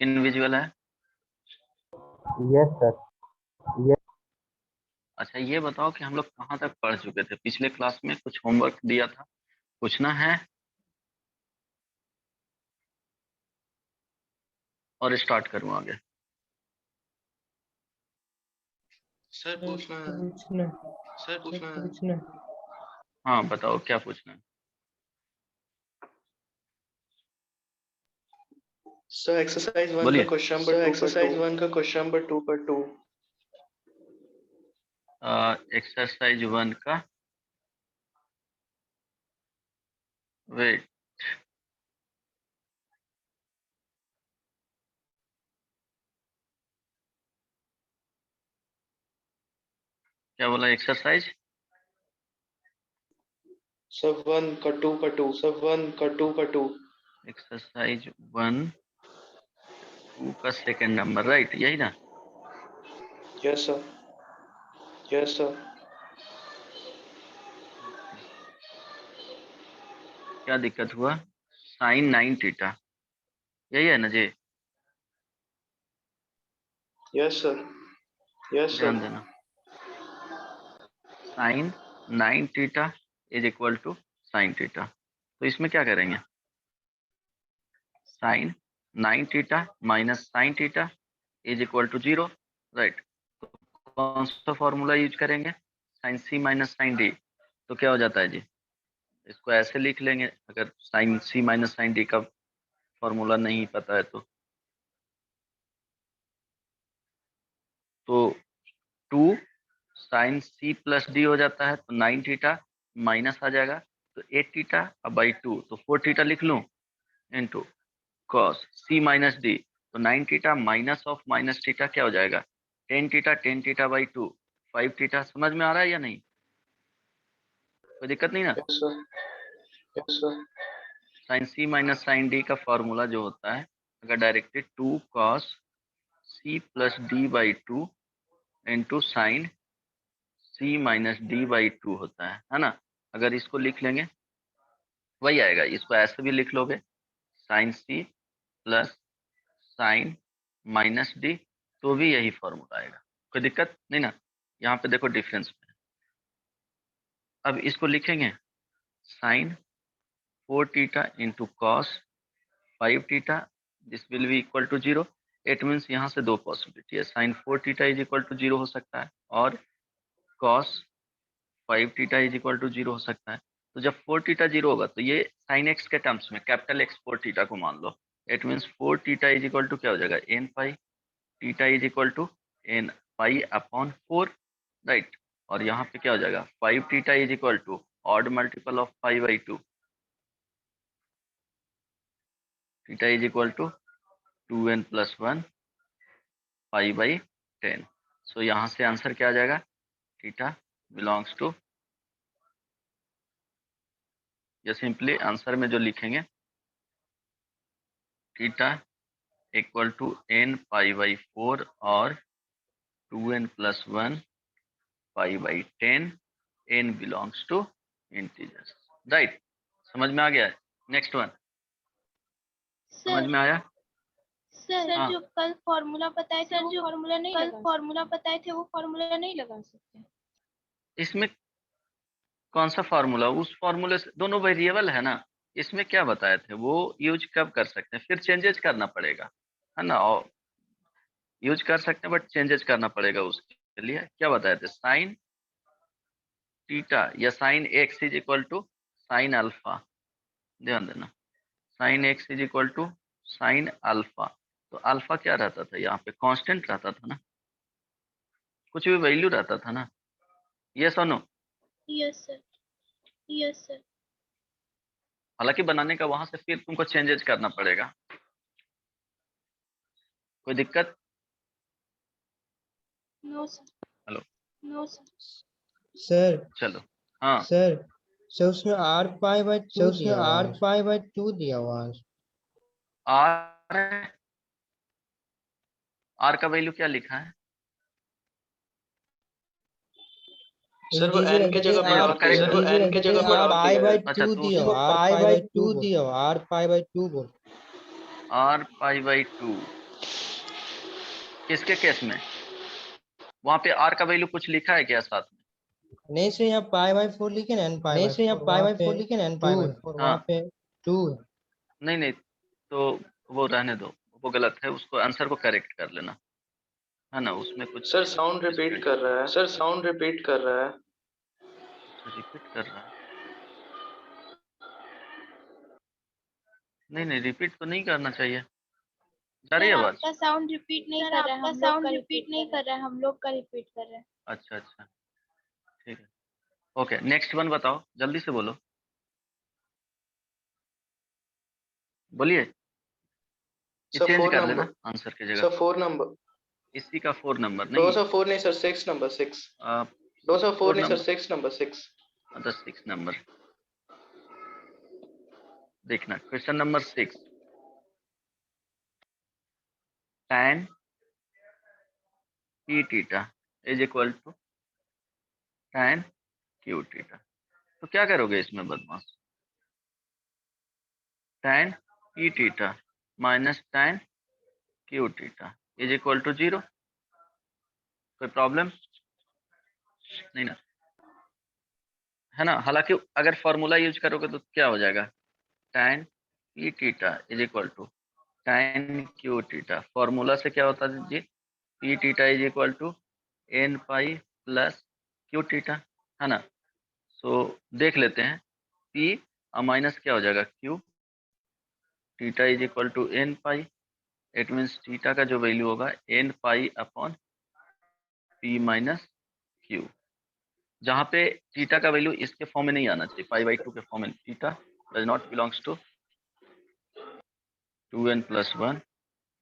किन विजुअल है? Yes sir. Yes. अच्छा ये बताओ कि हम लोग कहाँ तक पढ़ चुके थे? पिछले क्लास में कुछ होमवर्क दिया था, पूछना है और स्टार्ट करूँ आगे? सर पूछना है। सर पूछना है। हाँ बताओ क्या पूछना है? सर एक्सरसाइज वन बोलिए। का क्वेश्चन नंबर 2 पर 2। एक्सरसाइज 1 का वेट, क्या बोला? एक्सरसाइज सब 1 का 2 का 2 एक्सरसाइज 1 2 का सेकंड नंबर, राइट? यही ना? Yes sir. क्या दिक्कत हुआ? साइन 9 थीटा, यही है ना जी? Yes sir. ध्यान देना, sine 9 theta is equal to sine theta. तो इसमें क्या करेंगे? Sine 9 theta minus sine theta is equal to 0, right? तो कौन सा फॉर्मूला यूज करेंगे? Sine C minus sine D. तो क्या हो जाता है जी? इसको ऐसे लिख लेंगे, अगर sign C minus sine D का फॉर्मूला नहीं पता है तो 2 साइन सी प्लस डी हो जाता है, तो 9 थीटा माइनस आ जाएगा, तो 8 थीटा बाई 2, तो 4 थीटा लिख लूँ into cos C minus D, तो 9 theta minus of minus theta क्या हो जाएगा? 10 थीटा बाई 2, 5 थीटा। समझ में आ रहा है या नहीं? कोई दिक्कत नहीं ना? Yes sir. Sine C minus sine D का फॉर्मूला जो होता है, अगर directly 2 cos C plus D by 2 into sine C minus D by 2 होता है ना? अगर इसको लिख लेंगे वही आएगा। इसको ऐसे भी लिख लोगे, sine C plus sine minus D, तो भी यही फॉर्मूला आएगा। कोई दिक्कत नहीं ना? यहाँ पे देखो डिफरेंस में। अब इसको लिखेंगे sine 4 theta into cos 5 theta, this will be equal to 0। It means यहाँ से दो पॉसिबिलिटी है, sine 4 theta is equal to 0 हो सकता है और cos 5 theta is equal to 0 हो सकता है। तो जब 4 थीटा 0 होगा तो ये साइन एक्स के टर्म्स में कैपिटल एक्स 4 थीटा को मान लो। It means 4 theta is equal to क्या हो जाएगा? N pi theta is equal to n pi upon 4, right? और यहाँ पे क्या हो जाएगा? 5 theta is equal to odd multiple of 5/2, theta is equal to 2n plus 1 पाई/10। सो यहाँ से आंसर क्या आ जाएगा? थीटा बिलोंग्स टू, या सिंपली आंसर में जो लिखेंगे theta equal to n pi और 2n plus 1 pi, n belongs to integers, right? समझ में आ गया है? नेक्स्ट वन समझ में आया? सर हाँ। जो कल फॉर्मूला बताए थे वो फॉर्मूला नहीं लगा सकते? इसमें कौन सा फार्मूला? उस फार्मूले से दोनों वेरिएबल है ना, इसमें क्या बताए थे वो यूज कब कर सकते हैं? फिर चेंजेस करना पड़ेगा, है ना? और यूज कर सकते हैं बट चेंजेस करना पड़ेगा। उसके लिए क्या बताए थे? साइन थीटा या sine X is equal to sine alpha. ध्यान देना, sine X is equal to sine alpha. तो अल्फा क्या रहता था? यहाँ पे कांस्टेंट रहता था ना, कुछ भी वैल्यू रहता था ना? ये सुनो, यस सर। हालांकि बनाने का वहां से फिर तुमको चेंजेस करना पड़ेगा। कोई दिक्कत? No sir. Hello, sir. चलो। हाँ, सर उसमें r/2 दिया हुआ है। आर, आर का वैल्यू क्या लिखा है? सर वो n के जगह पे करेक्ट सर वो n के जगह पर अच्छा तो r/2 दिया हुआ r/2 बोल। r पाई/2 किसके केस में? वहां पे r का वैल्यू कुछ लिखा है क्या साथ में? नहीं सर, यहाँ पाई बाई 4 लिखे ना, n पाई बाई 4 वहाँ पे 2 वहाँ हाँ पे 2 है। नहीं नहीं, तो वो रहने दो, वो गलत है, उसको आंसर को करेक्ट कर लेना, है ना, उसमें कुछ सर साउंड रिपीट कर रहा है, सर साउंड रिपीट कर रहा है। रिपीट कर रहा है? नहीं नहीं, रिपीट तो नहीं करना चाहिए। जा रही सर है आवाज? आपका साउंड रिपीट नहीं कर रहा है, हम लोग का रिपीट नहीं कर रहा है, हम लोग का रिपीट कर रहे हैं। अच्छा अच्छा, ठीक है, ओके। नेक्स्ट वन बताओ, जल्दी से बोलो, बोलिए। सर चेंज 4 कर लेना नंबर, आंसर की जगह, सर 4 नंबर। इसी का 4 नंबर नो नहीं, सर 4 नहीं सर 6 नंबर 6। नो सर 4 4 नहीं सर नंबर, 6 नंबर 6। अच्छा 6 नंबर। देखना question number 6, tan p theta is equal to tan q theta. तो क्या करोगे इसमें बदमाश? tan p theta minus tan q theta is equal to 0। कोई प्रॉब्लम नहीं ना, है ना? हालांकि अगर फॉर्मूला यूज करोगे तो क्या हो जाएगा, tan p theta is equal to tan q theta. Formula से क्या होता है जी, p theta is equal to n pi plus q theta, है ना? सो देख लेते हैं, p माइनस क्या हो जाएगा q theta is equal to n pi. It means theta का जो वैल्यू होगा n pi upon p minus q, जहाँ पे थीटा का वैल्यू इसके फॉर्म में नहीं आना चाहिए, पाई बाई 2 के फॉर्म में। Theta does not belongs to 2n plus 1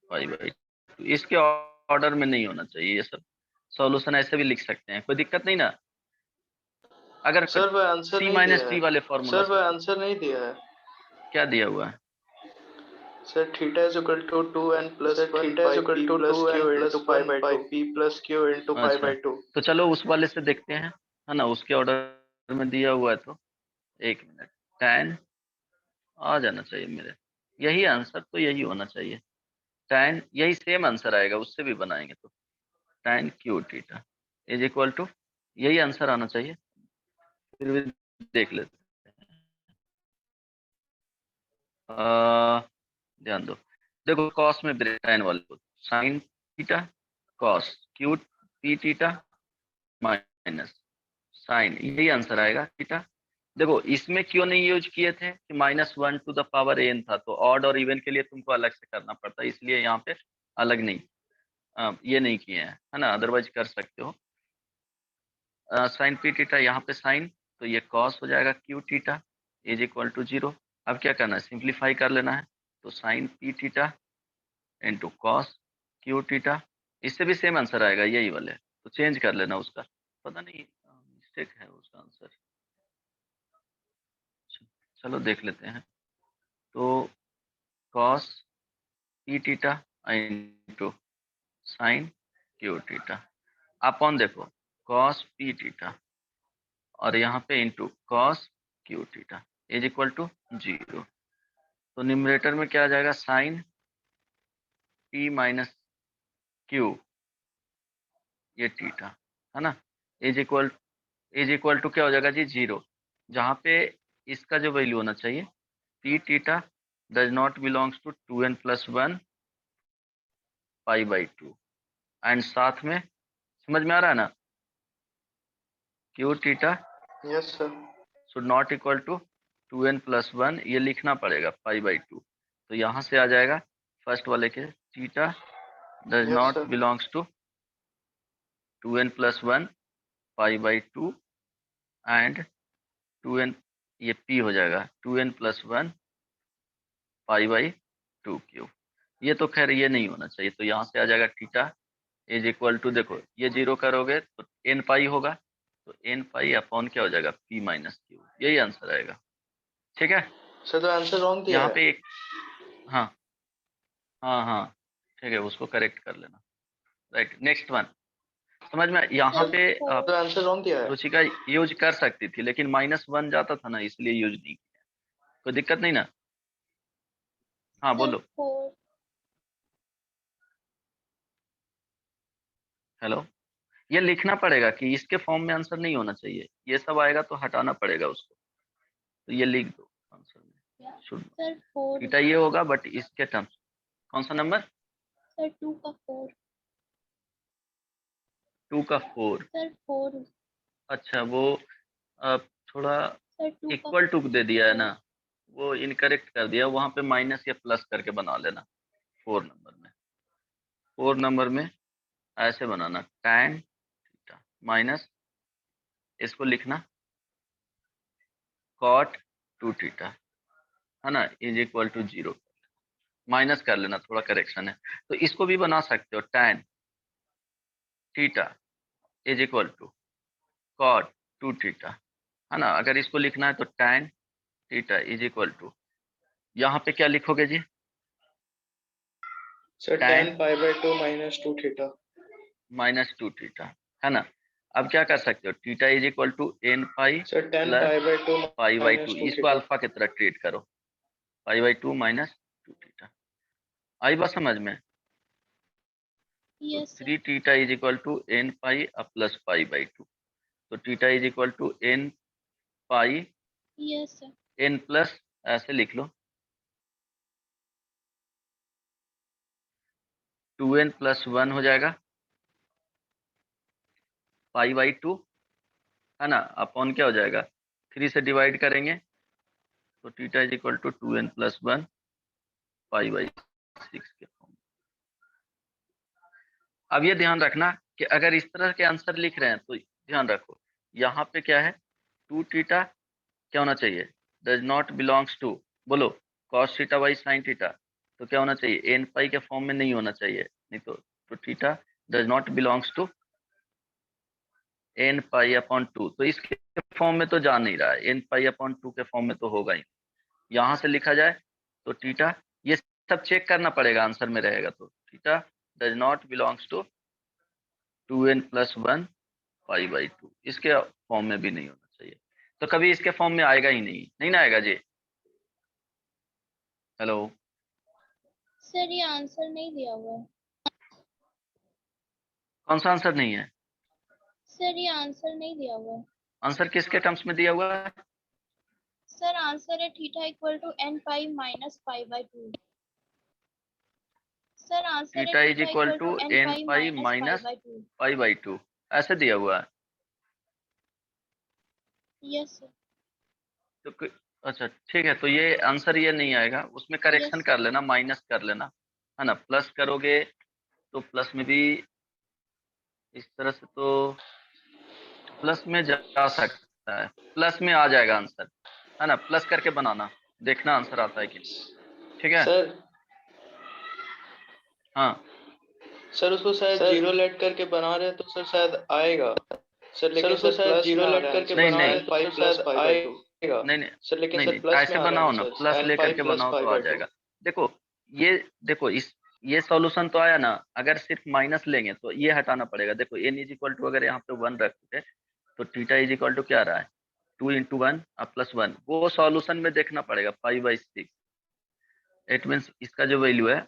pi by 2, इसके ऑर्डर में नहीं होना चाहिए ये सब। सॉल्यूशन ऐसे भी लिख सकते हैं, कोई दिक्कत नहीं ना। अगर सर वह आंसर c नहीं माइनस दिया टी है, वाले फॉर्मूला सर से, वह आंसर नहीं दिया है। क्या दिया हुआ है? Sir theta is equal to 2n plus 1 theta is pi equal p to plus 2n q plus into 1 pi by pi 2। p plus q into pi by 2। तो चलो उस वाले से देखते हैं, है ना, उसके ऑर्डर में दिया हुआ है। तो एक मिनट, tan आ जाना चाहिए मेरे, यही आंसर तो यही होना चाहिए, tan यही सेम आंसर आएगा, उससे भी बनाएंगे तो tan q theta is equal to यही आंसर आना चाहिए। फिर भी देख लेते हैं, ध्यान दो, देखो कॉस में tan वाले को sin theta cos q p theta minus sine, यही आंसर आएगा थीटा। देखो इसमें क्यों नहीं यूज किए थे कि -1 टू द पावर n था, तो ऑड और इवन के लिए तुमको अलग से करना पड़ता, इसलिए यहाँ पे अलग नहीं, ये नहीं किए हैं, है ना, अदरवाइज कर सकते हो। साइन पी थीटा, यहाँ पे साइन, तो ये कॉस हो जाएगा Q theta is equal to 0। अब क्या करना है, सिंप्लीफाई कर लेना है, तो sine P theta into cos Q theta, इससे भी सेम आंसर आएगा यही वाले, तो चेंज कर लेना उसका, पता नहीं मिस्टेक है उसका आंसर। चलो देख लेते हैं, तो cos P theta into sine Q theta upon देखो कॉस पी थीटा और यहाँ पे into cos Q theta is equal to 0। तो न्यूमरेटर में क्या आ जाएगा, साइन पी माइनस क्यू, ये थीटा, है ना, इज इक्वल टू क्या हो जाएगा जी 0, जहाँ पे इसका जो वैल्यू होना चाहिए P theta does not belongs to 2n plus 1 pi by 2, and साथ में समझ में आ रहा है ना, Q theta yes sir. Should not equal to 2n plus 1, ये लिखना पड़ेगा पाई बाई 2। तो यहाँ से आ जाएगा फर्स्ट वाले के theta does yes not sir. Belongs to 2n plus 1 pi by 2 and 2n, ये p हो जाएगा 2n plus 1 pi by 2 Q. ये तो खैर ये नहीं होना चाहिए, तो यहाँ से आ जाएगा थीटा इज इक्वल टू, देखो ये 0 करोगे तो n पाई होगा, तो n पाई अपॉन क्या हो जाएगा p माइनस क्यू, यही आंसर आएगा, ठीक है। सर तो आंसर रॉन्ग दिया यहाँ है। पे एक, हाँ हाँ हाँ ठीक है, उसको करेक्ट कर लेना, राइट। नेक्स्ट वन, समझ में, यहाँ सर पे तो आंसर रॉन्ग दिया है। रुचिका यूज कर सकती थी, लेकिन -1 जाता था ना, इसलिए यूज नहीं किया, कोई दिक्कत नहीं ना। हाँ सर बोलो। 4। हेलो, ये लिखना पड़ेगा कि इसके फॉर्म में आंसर नहीं होना चाहिए, ये सब आएगा तो हटाना पड़ेगा उसको, तो ये लिख दो आंसर में शुड सर 4 थीटा ये होगा, बट इसके टर्म्स कौन सा नंबर? सर 2 का 4 2 का 4। सर 4 अच्छा, वो थोड़ा सर 2 का इक्वल टू दे दिया है ना, वो इनकरेक्ट कर दिया, वहां पे माइनस या प्लस करके बना लेना 4 नंबर में। 4 नंबर में ऐसे बनाना tan थीटा माइनस, इसको लिखना cot 2 थीटा, है ना, इज इक्वल टू 0, माइनस कर लेना, थोड़ा करेक्शन है। तो इसको भी बना सकते हो tan theta is equal to cot 2 theta, है ना। अगर इसको लिखना है तो tan theta is equal to, यहाँ पे क्या लिखोगे जी? Sir tan pi by 2 minus 2 theta। Minus 2 theta, है ना। अब क्या कर सकते हो, theta is equal to n pi sir tan plus pi by 2 pi by 2, minus 2 इसको theta। अल्फा की तरह ट्रीट करो, पाई बाई 2 माइनस 2 थीटा। आई बात समझ में? तो yes sir 3 theta is equal to n pi plus pi by 2, तो theta is equal to n pi yes sir n plus, ऐसे लिख लो 2n प्लस 1 हो जाएगा पाई बाई 2, है ना, अपॉन क्या हो जाएगा, 3 से डिवाइड करेंगे तो theta is equal to 2n plus 1 pi by 6 के फॉर्म। अब ये ध्यान रखना कि अगर इस तरह के आंसर लिख रहे हैं तो ध्यान रखो, यहाँ पे क्या है, 2 थीटा क्या होना चाहिए, डज नॉट बिलोंग्स टू, बोलो cos theta by sine theta, तो क्या होना चाहिए, n पाई के फॉर्म में नहीं होना चाहिए, नहीं तो theta does not belongs to n pi upon 2, तो इसके फॉर्म में तो जा नहीं रहा है, n पाई अपॉन 2 के फॉर्म में तो होगा ही। यहाँ से लिखा जाए तो थीटा, ये सब चेक करना पड़ेगा, आंसर में रहेगा तो theta does not belongs to 2n plus 1 pi by 2, इसके फॉर्म में भी नहीं होना चाहिए, तो कभी इसके फॉर्म में आएगा ही नहीं, नहीं ना आएगा जी। हेलो, सर ये आंसर नहीं दिया हुआ है कौन सा आंसर नहीं है? सर ये आंसर नहीं दिया हुआ है आंसर किसके टर्म्स में दिया हुआ है? सर आंसर है theta equal to n pi minus pi by 2 sir answer है theta is theta equal equal to to n n pi pi minus pi minus by 2 pi by 2, ऐसे दिया हुआ है। यस सर तो अच्छा ठीक है, तो ये आंसर ये नहीं आएगा, उसमें करेक्शन यस कर लेना, माइनस कर लेना, है ना। प्लस करोगे तो प्लस में भी इस तरह से तो प्लस में जा सकता है, प्लस में आ जाएगा आंसर, है ना, प्लस करके बनाना, देखना आंसर आता है कि नहीं, ठीक है। सर हाँ सर उसको शायद जीरो लेट करके बना रहे हैं तो सर शायद आएगा सर, लेकिन उसको शायद जीरो लेट करके नहीं बना रहे नहीं हैं तो शायद आएगा नहीं नहीं सर, लेकिन नहीं सर नहीं, प्लस में ऐसे आ रहा है बनाओ ना ना, सर, प्लस n लेकर पाई के प्लस बनाओ पाई तो आ बाय 2। जाएगा। देखो ये, देखो ये सॉल्यूशन तो आया ना, अगर सिर्फ माइनस लेंगे तो ये हटाना पड़ेगा। देखो n इज इक्वल टू अगर यहाँ पे 1 रखते तो थीटा इज इक्वल टू क्या रहा है, 2 इंटू 1 प्लस 1, वो सॉल्यूशन में देखना पड़ेगा 5/6, इट मीन्स इसका जो वैल्यू है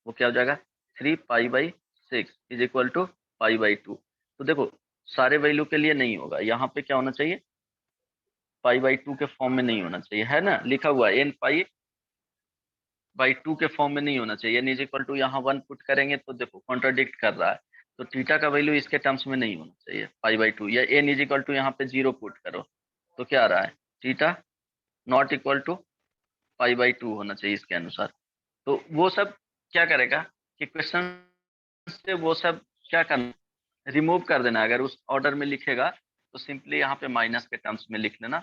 वो क्या हो जाएगा, 3 pi by 6 is equal to pi by 2। तो देखो सारे वैल्यू के लिए नहीं होगा, यहाँ पे क्या होना चाहिए, पाई बाई 2 के फॉर्म में नहीं होना चाहिए, है ना, लिखा हुआ है n पाई बाई 2 के फॉर्म में नहीं होना चाहिए, n इज इक्वल टू यहाँ 1 पुट करेंगे तो देखो कॉन्ट्राडिक्ट कर रहा है, तो थीटा का वैल्यू इसके टर्म्स में नहीं होना चाहिए पाई बाई 2, या n इज इक्वल टू यहाँ पे 0 पुट करो तो क्या आ रहा है, theta not equal to pi by 2 होना चाहिए इसके अनुसार। तो वो सब क्या करेगा कि क्वेश्चन से वो सब क्या करना, रिमूव कर देना। अगर उस ऑर्डर में लिखेगा तो सिंपली यहाँ पे माइनस के टर्म्स में लिख लेना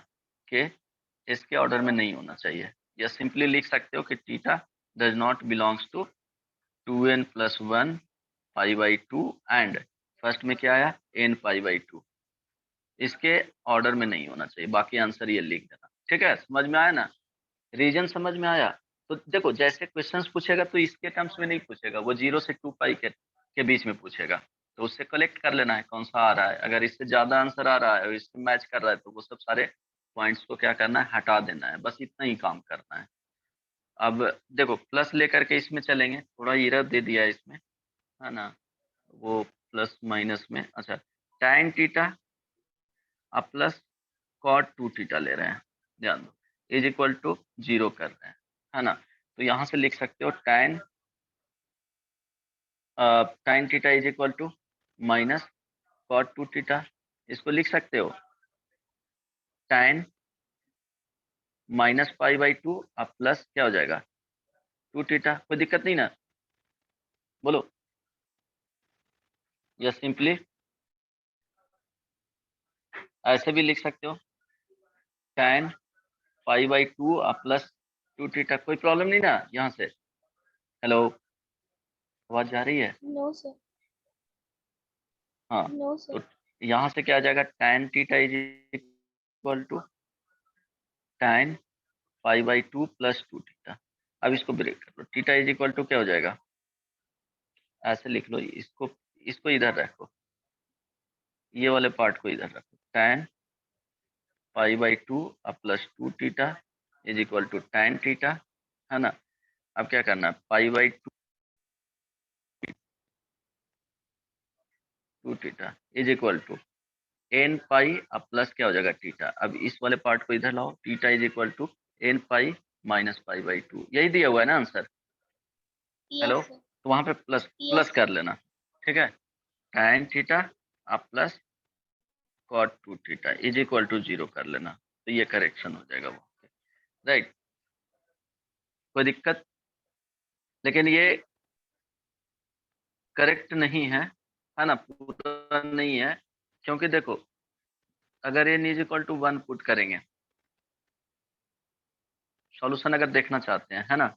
कि इसके ऑर्डर में नहीं होना चाहिए, या सिंपली लिख सकते हो कि theta does not belongs to 2n plus 1 pi by 2 and first में क्या आया n पाई बाई 2, इसके ऑर्डर में नहीं होना चाहिए, बाकी आंसर ये लिख देना। ठीक है, समझ में आया ना, रीजन समझ में आया। तो देखो जैसे क्वेश्चंस पूछेगा तो इसके टर्म्स में नहीं पूछेगा, वो 0 से 2 पाई के बीच में पूछेगा, तो उससे कलेक्ट कर लेना है कौन सा आ रहा है, अगर इससे ज्यादा आंसर आ रहा है और इससे मैच कर रहा है तो वो सब सारे पॉइंट्स को क्या करना है, हटा देना है, बस इतना ही काम करना है। अब देखो प्लस लेकर के इसमें चलेंगे, थोड़ा इरर दे दिया है इसमें, है ना, वो प्लस माइनस में, अच्छा tan थीटा अब प्लस cot 2 थीटा ले रहे हैं, ध्यान दो, इज इक्वल टू 0 कर रहे हैं, है ना। तो यहाँ से लिख सकते हो tan theta is equal to minus cot 2 theta, इसको लिख सकते हो tan माइनस पाई बाई 2 अब प्लस क्या हो जाएगा 2 थीटा, कोई दिक्कत नहीं ना, बोलो, या सिंपली ऐसे भी लिख सकते हो tan पाई बाई 2 अब प्लस 2 थीटा, कोई प्रॉब्लम नहीं ना यहाँ से। हेलो, आवाज जा रही है? नो सर, हाँ, नो तो सर। यहाँ से क्या आ जाएगा tan theta is equal to tan pi by 2 plus 2 theta. अब इसको ब्रेक कर लो, थीटा इज इक्वल टू क्या हो जाएगा, ऐसे लिख लो, इसको इसको इधर रखो, ये वाले पार्ट को इधर रखो, tan पाई बाई 2 अब plus 2 theta is equal to tan theta, है ना। अब क्या करना है, pi by 2 theta is equal to n pi अब प्लस क्या हो जाएगा थीटा। अब इस वाले पार्ट को इधर लाओ, theta is equal to n pi minus pi by 2, यही दिया हुआ है ना आंसर। हेलो, यस सर, तो वहां पे प्लस प्लस यस कर लेना, ठीक है, tan थीटा अब plus cot 2 theta is equal to 0 कर लेना, तो ये करेक्शन हो जाएगा वहाँ पे, राइट, कोई दिक्कत। लेकिन ये करेक्ट नहीं है ना, पूरा नहीं है, क्योंकि देखो अगर n is equal to 1 put करेंगे, सॉल्यूशन अगर देखना चाहते हैं, है ना,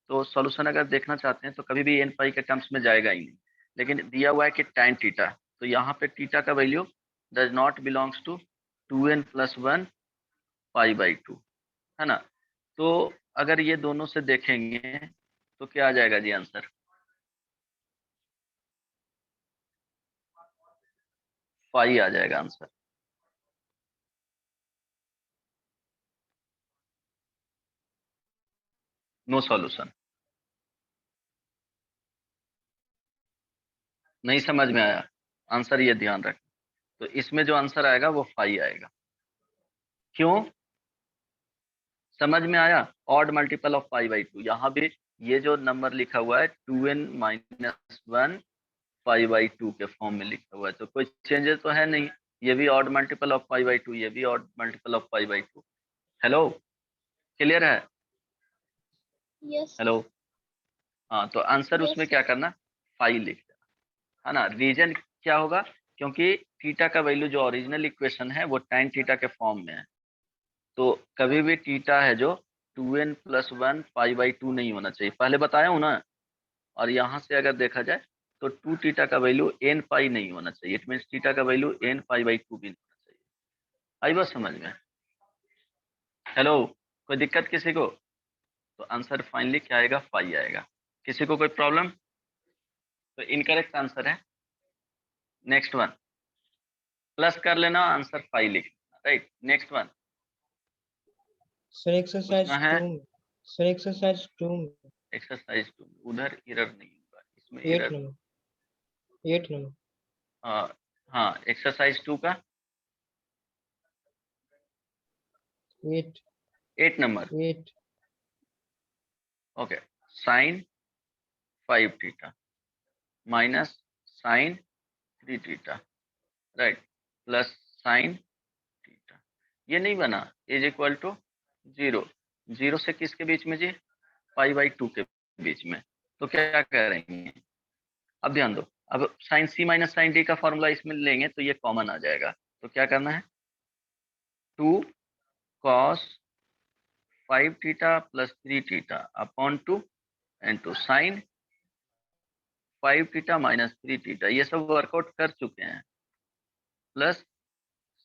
तो सॉल्यूशन अगर देखना चाहते हैं तो कभी भी n पाई के टर्म्स में जाएगा ही नहीं। लेकिन दिया हुआ है कि tan थीटा, तो यहाँ पे थीटा का value does not belongs to 2n plus 1 pi by 2, है ना। तो अगर ये दोनों से देखेंगे तो क्या आ जाएगा जी आंसर, पाई आ जाएगा आंसर। नो सॉल्यूशन, नहीं समझ में आया आंसर, ये ध्यान रख, तो इसमें जो आंसर आएगा वो पाई आएगा। क्यों, समझ में आया, odd multiple of pi by 2, यहाँ भी ये जो नंबर लिखा हुआ है 2n माइनस 1 पाई बाई 2 के फॉर्म में लिखा हुआ है, तो कोई चेंजेस तो है नहीं, ये भी odd multiple of pi by 2, ये भी odd multiple of pi by 2। Hello, clear है? यस हेलो, हाँ, तो आंसर यस उसमें सर, क्या करना, पाई लिख देना, है ना। रीजन क्या होगा, क्योंकि थीटा का वैल्यू जो ओरिजिनल इक्वेशन है वो tan थीटा के फॉर्म में है, तो कभी भी थीटा है जो 2n प्लस 1 पाई बाई 2 नहीं होना चाहिए, पहले बताया हूँ ना। और यहाँ से अगर देखा जाए तो 2 थीटा का वैल्यू n पाई नहीं होना चाहिए, इट मीन्स थीटा का वैल्यू n पाई बाई 2 भी नहीं होना चाहिए। आई बात समझ में? हेलो, कोई दिक्कत किसी को? तो आंसर फाइनली क्या आएगा, पाई आएगा। किसी को कोई प्रॉब्लम? तो इनकरेक्ट आंसर है नेक्स्ट वन, प्लस कर लेना, आंसर पाई लिख लेना, right. Next one sir exercise पूछना है 2, सर एक्सरसाइज 2 एक्सरसाइज 2, उधर एरर नहीं होगा, इसमें 8 एरर। नंबर, 8 नंबर, हाँ, एक्सरसाइज 2 का 8 8 number, 8 okay, sine 5 theta minus sine 3 theta, right, plus sine theta, ये नहीं बना, इज इक्वल टू 0, 0 से किसके बीच में जी, पाई बाई 2 के बीच में। तो क्या करेंगे, अब ध्यान दो, अब sign C minus sine D का फॉर्मूला इसमें लेंगे तो ये कॉमन आ जाएगा, तो क्या करना है, 2 cos 5 theta plus 3 theta upon 2 into sine 5 theta minus 3 theta, ये सब वर्कआउट कर चुके हैं, plus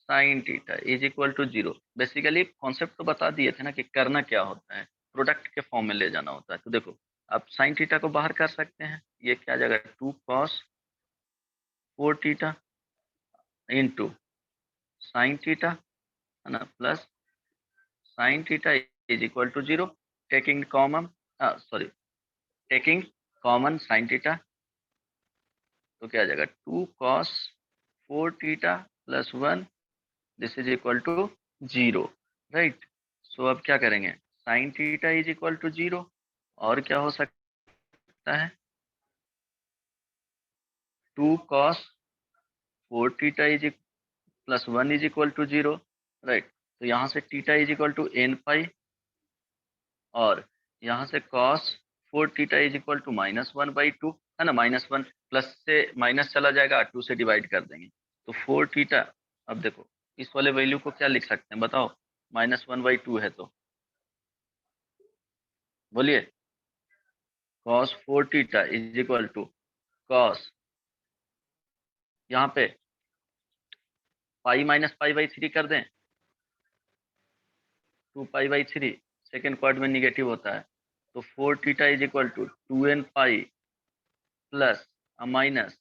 sine theta is equal to 0। Basically concept तो बता दिए थे ना कि करना क्या होता है, प्रोडक्ट के फॉर्म में ले जाना होता है। तो देखो, अब साइन थीटा को बाहर कर सकते हैं, ये क्या आ जाएगा 2 cos 4 theta into sine theta, है ना, plus sine theta is equal to 0, taking common, sorry, taking common sine theta, तो क्या आ जाएगा 2 cos 4 theta plus 1 this is equal to 0, right. So अब क्या करेंगे, sine theta is equal to 0, और क्या हो सकता है 2 cos 4 theta is plus 1 is equal to 0, right. तो यहाँ से theta is equal to n pi, और यहाँ से cos 4 theta is equal to -1/2, है ना। -1 प्लस से माइनस चला जाएगा, 2 से डिवाइड कर देंगे तो 4 थीटा। अब देखो इस वाले वैल्यू को क्या लिख सकते हैं बताओ, -1/2 है तो बोलिए, cos 4 theta is equal to cos, यहाँ पे पाई माइनस पाई/3 कर दें, 2 पाई/3, सेकेंड क्वाड्र में निगेटिव होता है, तो 4 theta is equal to 2n pi plus minus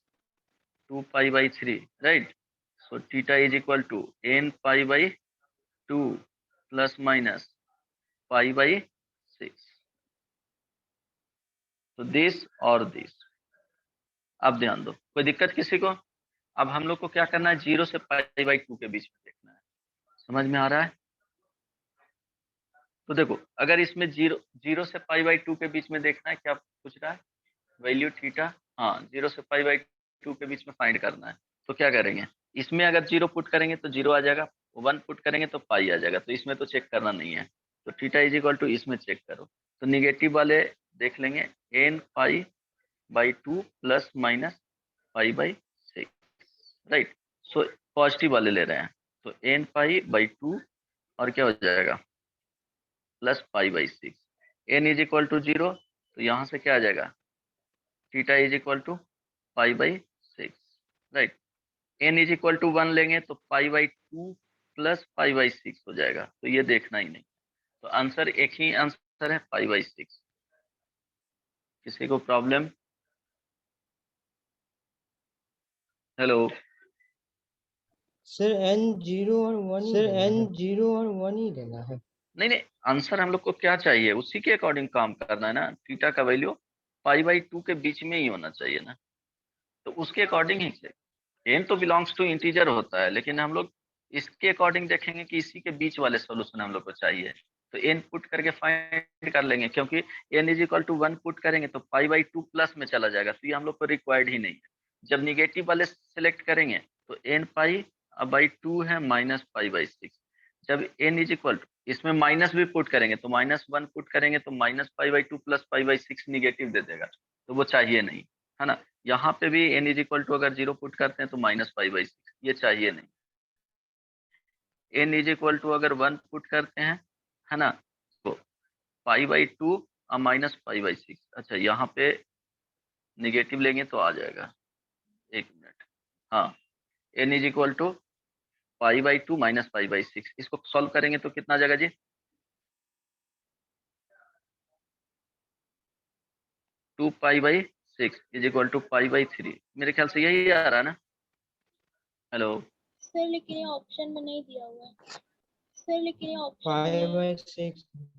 2 पाई/3, right. So theta is equal to n पाई/2 प्लस माइनस पाई/6, तो दिस और दिस। अब ध्यान दो, कोई दिक्कत किसी को। अब हम लोग को क्या करना है, 0 से पाई/2 के बीच में देखना है, समझ में आ रहा है। तो देखो अगर इसमें 0 से पाई/2 के बीच में देखना है, क्या पूछ रहा है, वैल्यू थीटा, हाँ 0 से पाई/2 के बीच में फाइंड करना है। तो क्या करेंगे, इसमें अगर 0 पुट करेंगे तो 0 आ जाएगा, 1 पुट करेंगे तो पाई आ जाएगा, तो इसमें तो चेक करना नहीं है। तो थीटा इज इक्वल टू इसमें चेक करो, तो निगेटिव वाले देख लेंगे n पाई/2 प्लस माइनस पाई/6, राइट। सो पॉजिटिव वाले ले रहे हैं, तो n पाई/2 और क्या हो जाएगा प्लस पाई/6, n इज इक्वल टू 0, तो यहाँ से क्या आ जाएगा थीटा इज इक्वल टू पाई/6, right. n is equal to 1 लेंगे तो पाई/2 प्लस पाई/6 हो जाएगा, तो ये देखना ही नहीं। तो आंसर एक ही आंसर है पाई/6। किसी को प्रॉब्लम, हेलो। सर n 0 और 1 ही लेना है। नहीं नहीं, आंसर हम लोग को क्या चाहिए, उसी के अकॉर्डिंग काम करना है ना। थीटा का वैल्यू पाई/2 के बीच में ही होना चाहिए ना, तो उसके अकॉर्डिंग ही चाहिए। n तो बिलोंग्स टू इंटीजर होता है, लेकिन हम लोग इसके अकॉर्डिंग देखेंगे कि इसी के बीच वाले सॉल्यूशन हम लोग को चाहिए, तो n पुट करके फाइंड कर लेंगे, क्योंकि n is equal to 1 put करेंगे तो पाई/2 प्लस में चला जाएगा, तो ये हम लोग को रिक्वायर्ड ही नहीं है। जब निगेटिव वाले सिलेक्ट करेंगे तो n पाई/2 है माइनस पाई/6। जब n इज इक्वल टू, इसमें माइनस भी पुट करेंगे तो -1 पुट करेंगे तो माइनस पाई/2 प्लस पाई/6 निगेटिव दे देगा, तो वो चाहिए नहीं, है ना। यहाँ पे भी n इज इक्वल टू अगर 0 पुट करते हैं तो माइनस पाई/6, ये चाहिए नहीं। n इज इक्वल टू अगर 1 पुट करते हैं, है ना, तो पाई/2 और माइनस पाई/6। अच्छा यहाँ पे निगेटिव लेंगे तो आ जाएगा, एक मिनट, हाँ n इज इक्वल टू पाई/2 माइनस पाई/6, इसको सॉल्व करेंगे तो कितना आ जाएगा जी, 2 पाई/6 इज इक्वल टू पाई/3, मेरे ख्याल से यही आ रहा है ना। हेलो, सर लेकिन ये ऑप्शन में नहीं दिया हुआ है। सर लेकिन ये ऑप्शन में नहीं पाई/6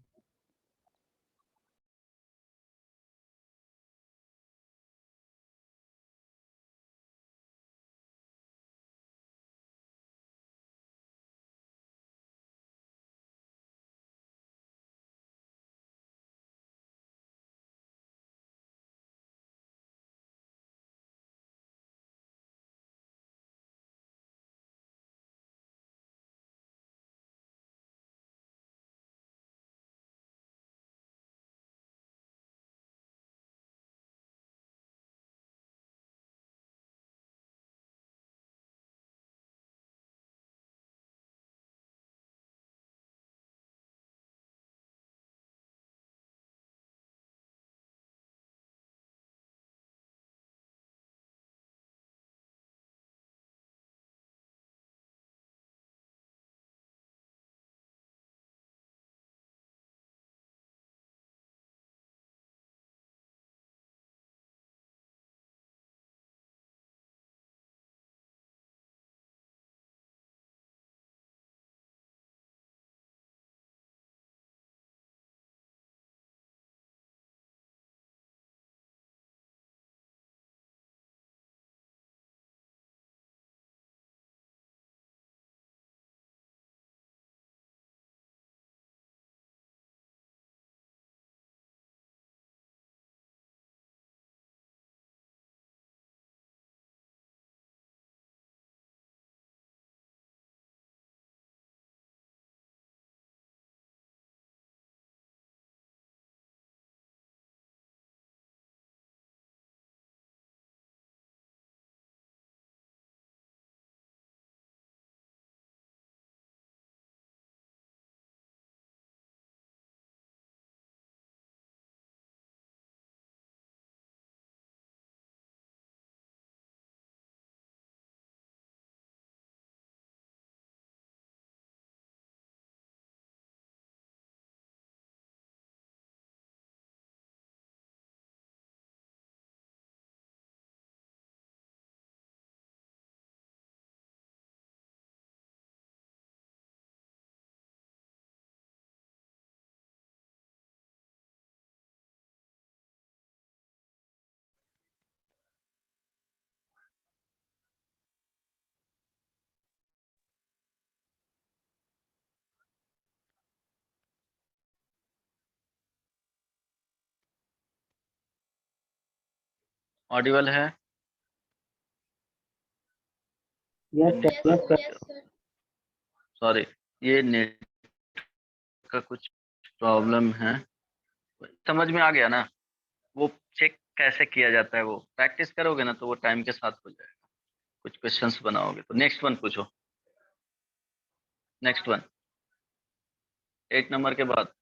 ऑडिबल है? Yes sir. सॉरी, ये नेट का कुछ प्रॉब्लम है। समझ में आ गया ना? वो चेक कैसे किया जाता है, वो प्रैक्टिस करोगे ना तो वो टाइम के साथ हो जाएगा। कुछ क्वेश्चंस बनाओगे तो। नेक्स्ट वन पूछो, नेक्स्ट वन 8 नंबर के बाद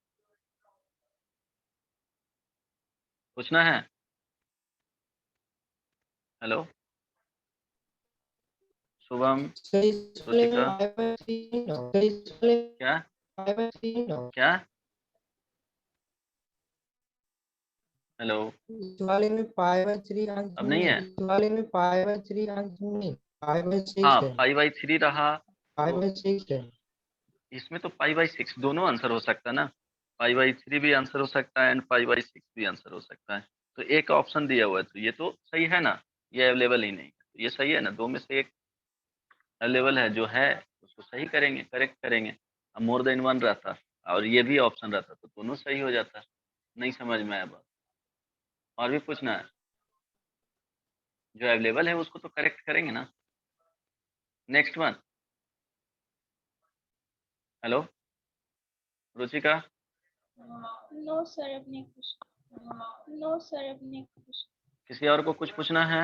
पूछना है। हेलो शुभम, सर इस वाले में रुचिका, 5/3 ना, सर इस वाले में क्या 5/3 ना, क्या? हेलो, इस वाले में 5/3 आंसर अब नहीं नहीं, है? इस वाले में 5/3 आंसर नहीं, 5/6 हाँ, है, 5/3 रहा तो 5/6 है। इसमें तो 5/6 दोनों आंसर हो सकता है ना। 5/3 भी आंसर हो सकता है एंड 5/6 भी आंसर हो सकता है। तो एक ऑप्शन दिया हुआ है तो ये तो सही है ना, ये अवेलेबल ही नहीं है तो ये सही है ना। दो में से एक अवेलेबल है जो है, उसको सही करेंगे, करेक्ट करेंगे। अब मोर देन वन रहता और ये भी ऑप्शन रहता तो दोनों सही हो जाता। नहीं समझ में आया बात? और भी पूछना है? जो अवेलेबल है उसको तो करेक्ट करेंगे ना। Next one. Hello Ruchika, no sir, अपने कुछ नो सर, अपने कुछ किसी और को कुछ पूछना है?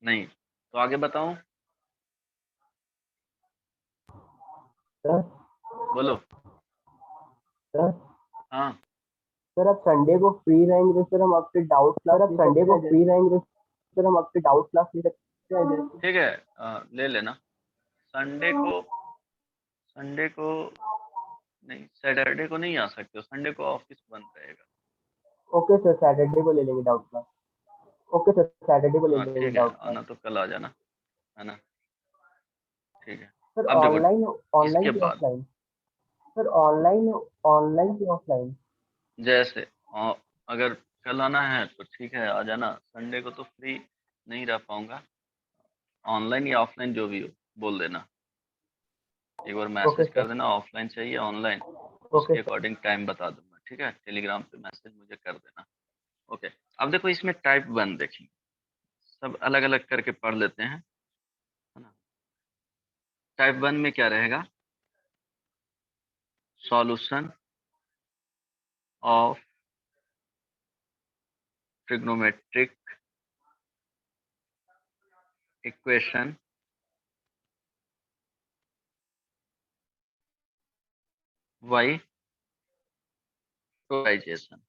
नहीं तो आगे बताऊं? सर बोलो। सर हाँ सर अब संडे को फ्री रहेंगे तो सर हम आपके डाउट क्लास अब संडे को फ्री रहेंगे तो सर हम आपके डाउट क्लास ले सकते हैं। ठीक है, ले लेना। संडे को, संडे को नहीं, सैटरडे को नहीं आ सकते हो, संडे को ऑफिस बंद रहेगा। ओके सर सैटरडे को ले लेंगे doubt class. Okay sir Saturday को ले हाँ लेंगे ठीक है, डाउट क्लास। आना तो कल आ जाना, है ना? ठीक है। सर अब देखो, ऑनलाइन ऑनलाइन इसके की बाद ऑफलाइन? सर ऑनलाइन ऑनलाइन की ऑफलाइन? जैसे अगर कल आना है तो ठीक है आ जाना, संडे को तो फ्री नहीं रह पाऊंगा। ऑनलाइन या ऑफलाइन जो भी हो बोल देना, एक बार ओके मैसेज कर सर। देना ऑफलाइन चाहिए ऑनलाइन, ओके उसके सर। अकॉर्डिंग टाइम बता दूंगा। ठीक है, टेलीग्राम पे मैसेज मुझे कर देना। ओके। अब देखो इसमें टाइप 1 देखेंगे, सब अलग अलग करके पढ़ लेते हैं, है ना? टाइप 1 में क्या रहेगा? Solution of trigonometric equation by factorization.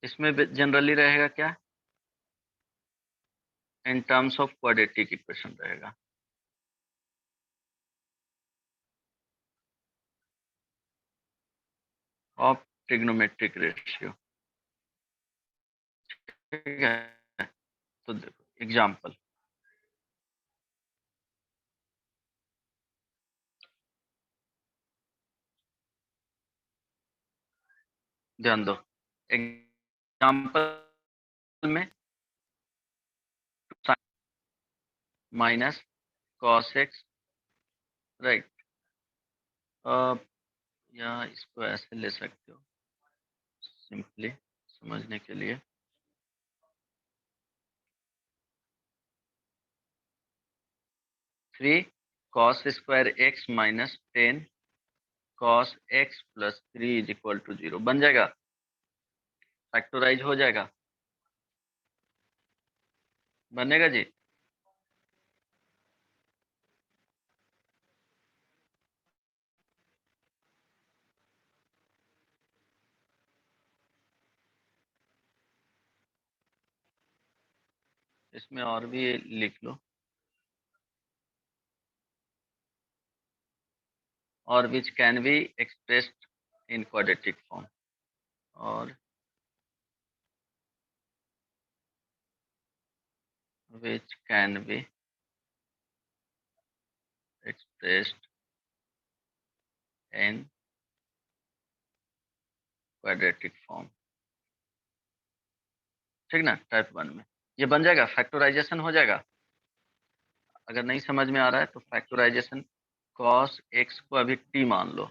इसमें जनरली रहेगा क्या? In terms of quadratic equation रहेगा। Of trigonometric ratio. ठीक है, तो देखो एग्जांपल, ध्यान दो। एग्जांपल में माइनस कॉस एक्स, राइट? या इसको ऐसे ले सकते हो सिंपली समझने के लिए। 3 cos square x minus 10 cos x plus 3 is equal to 0 बन जाएगा, फैक्टराइज हो जाएगा, बनेगा जी। इसमें और भी लिख लो, और which can be expressed in quadratic form, और which can be expressed in quadratic form. ठीक ना? टाइप 1 में ये बन जाएगा, फैक्टराइजेशन हो जाएगा। अगर नहीं समझ में आ रहा है तो फैक्टराइजेशन कॉस एक्स को अभी टी मान लो,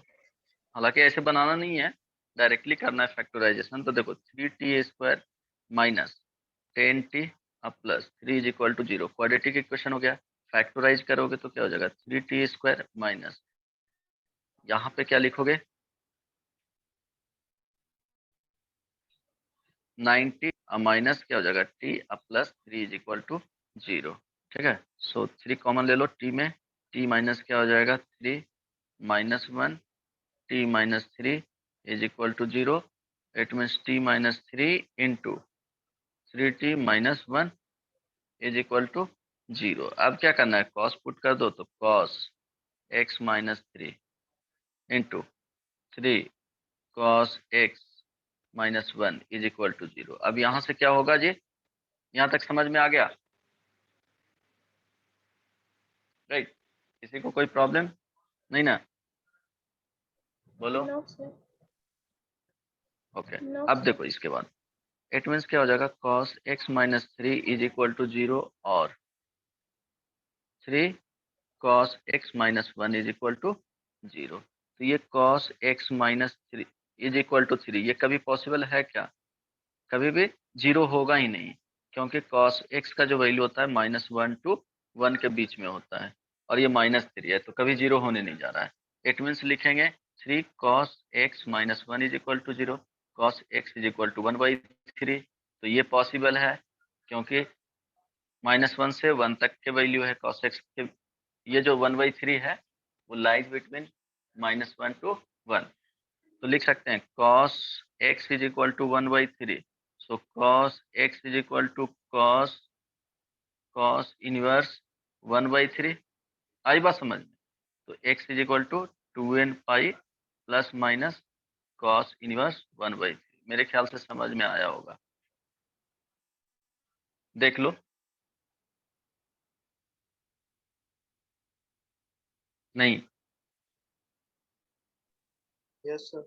हालांकि ऐसे बनाना नहीं है, डायरेक्टली करना है फैक्टराइजेशन। तो देखो 3t² माइनस 10t अब plus 3 is equal to 0, quadratic equation हो गया। फैक्टराइज करोगे तो क्या हो जाएगा 3t² माइनस, यहाँ पे क्या लिखोगे 90 माइनस क्या हो जाएगा t अब प्लस 3 इज इक्वल टू 0। ठीक है, सो 3 कॉमन ले लो t में, t माइनस क्या हो जाएगा 3 minus 1 t minus 3 is equal to 0। It means t minus 3 into 3t minus 1 is equal to 0। अब क्या करना है, कॉस पुट कर दो, तो cos x minus 3 into 3 cos x minus 1 is equal to 0। अब यहाँ से क्या होगा जी, यहाँ तक समझ में आ गया? राइट, किसी को कोई प्रॉब्लम नहीं ना? बोलो। No sir. ओके, नो अब सर। देखो इसके बाद इट मीन्स क्या हो जाएगा cos x minus 3 is equal to 0 और 3 cos x minus 1 is equal to 0। तो ये cos x minus 3 is equal to 3 ये कभी पॉसिबल है क्या? कभी भी 0 होगा ही नहीं, क्योंकि cos x का जो वैल्यू होता है -1 to 1 के बीच में होता है, और ये -3 है, तो कभी 0 होने नहीं जा रहा है। इट मीन्स लिखेंगे 3 cos x minus 1 is equal to 0, cos x is equal to 1/3। तो ये पॉसिबल है, क्योंकि -1 से 1 तक के वैल्यू है cos x के, ये जो 1/3 है वो लाइज बिटवीन -1 to 1। तो लिख सकते हैं cos x is equal to 1/3। So cos x is equal to cos inverse 1/3। आई बात समझ में? तो x is equal to 2n pi plus minus cos inverse 1/3। मेरे ख्याल से समझ में आया होगा, देख लो। नहीं? Yes sir.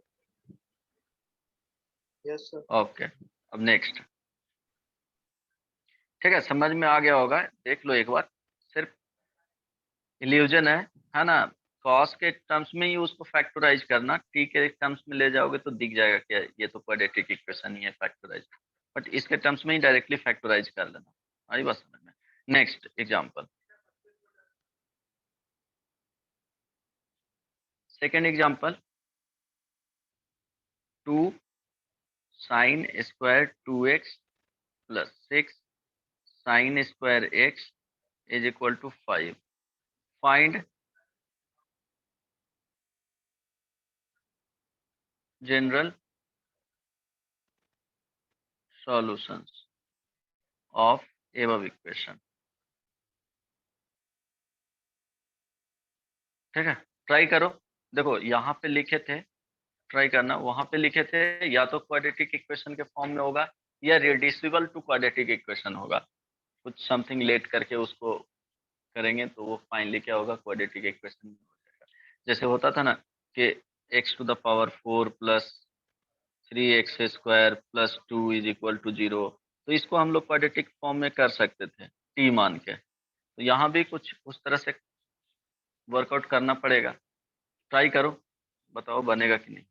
Yes sir. Okay, अब नेक्स्ट। ठीक है, समझ में आ गया होगा, देख लो एक बार, सिर्फ इल्यूजन है ना? कॉस के टर्म्स में ही उसको फैक्टराइज करना, टी के टर्म्स में ले जाओगे तो दिख जाएगा कि ये तो क्वाड्रेटिक इक्वेशन ही है फैक्टराइज, बट इसके टर्म्स में ही डायरेक्टली फैक्टराइज कर लेना। आई बात समझ में? Next example, second example, 2 sine square 2x प्लस 6 sine square x is equal to 5। Find general solutions of above equation. ठीक है, ट्राई करो। देखो यहाँ पे लिखे थे, ट्राई करना, वहां पे लिखे थे या तो क्वाड्रेटिक इक्वेशन के फॉर्म में होगा या रिड्यूसिबल टू क्वाड्रेटिक इक्वेशन होगा, कुछ समथिंग लेट करके उसको करेंगे तो वो फाइनली क्या होगा, क्वाड्रेटिक इक्वेशन हो जाएगा। जैसे होता था ना कि x to the power 4 plus 3x² plus 2 is equal to 0, तो इसको हम लोग क्वाड्रेटिक फॉर्म में कर सकते थे t मान के। तो यहाँ भी कुछ उस तरह से वर्कआउट करना पड़ेगा, ट्राई करो, बताओ बनेगा कि नहीं।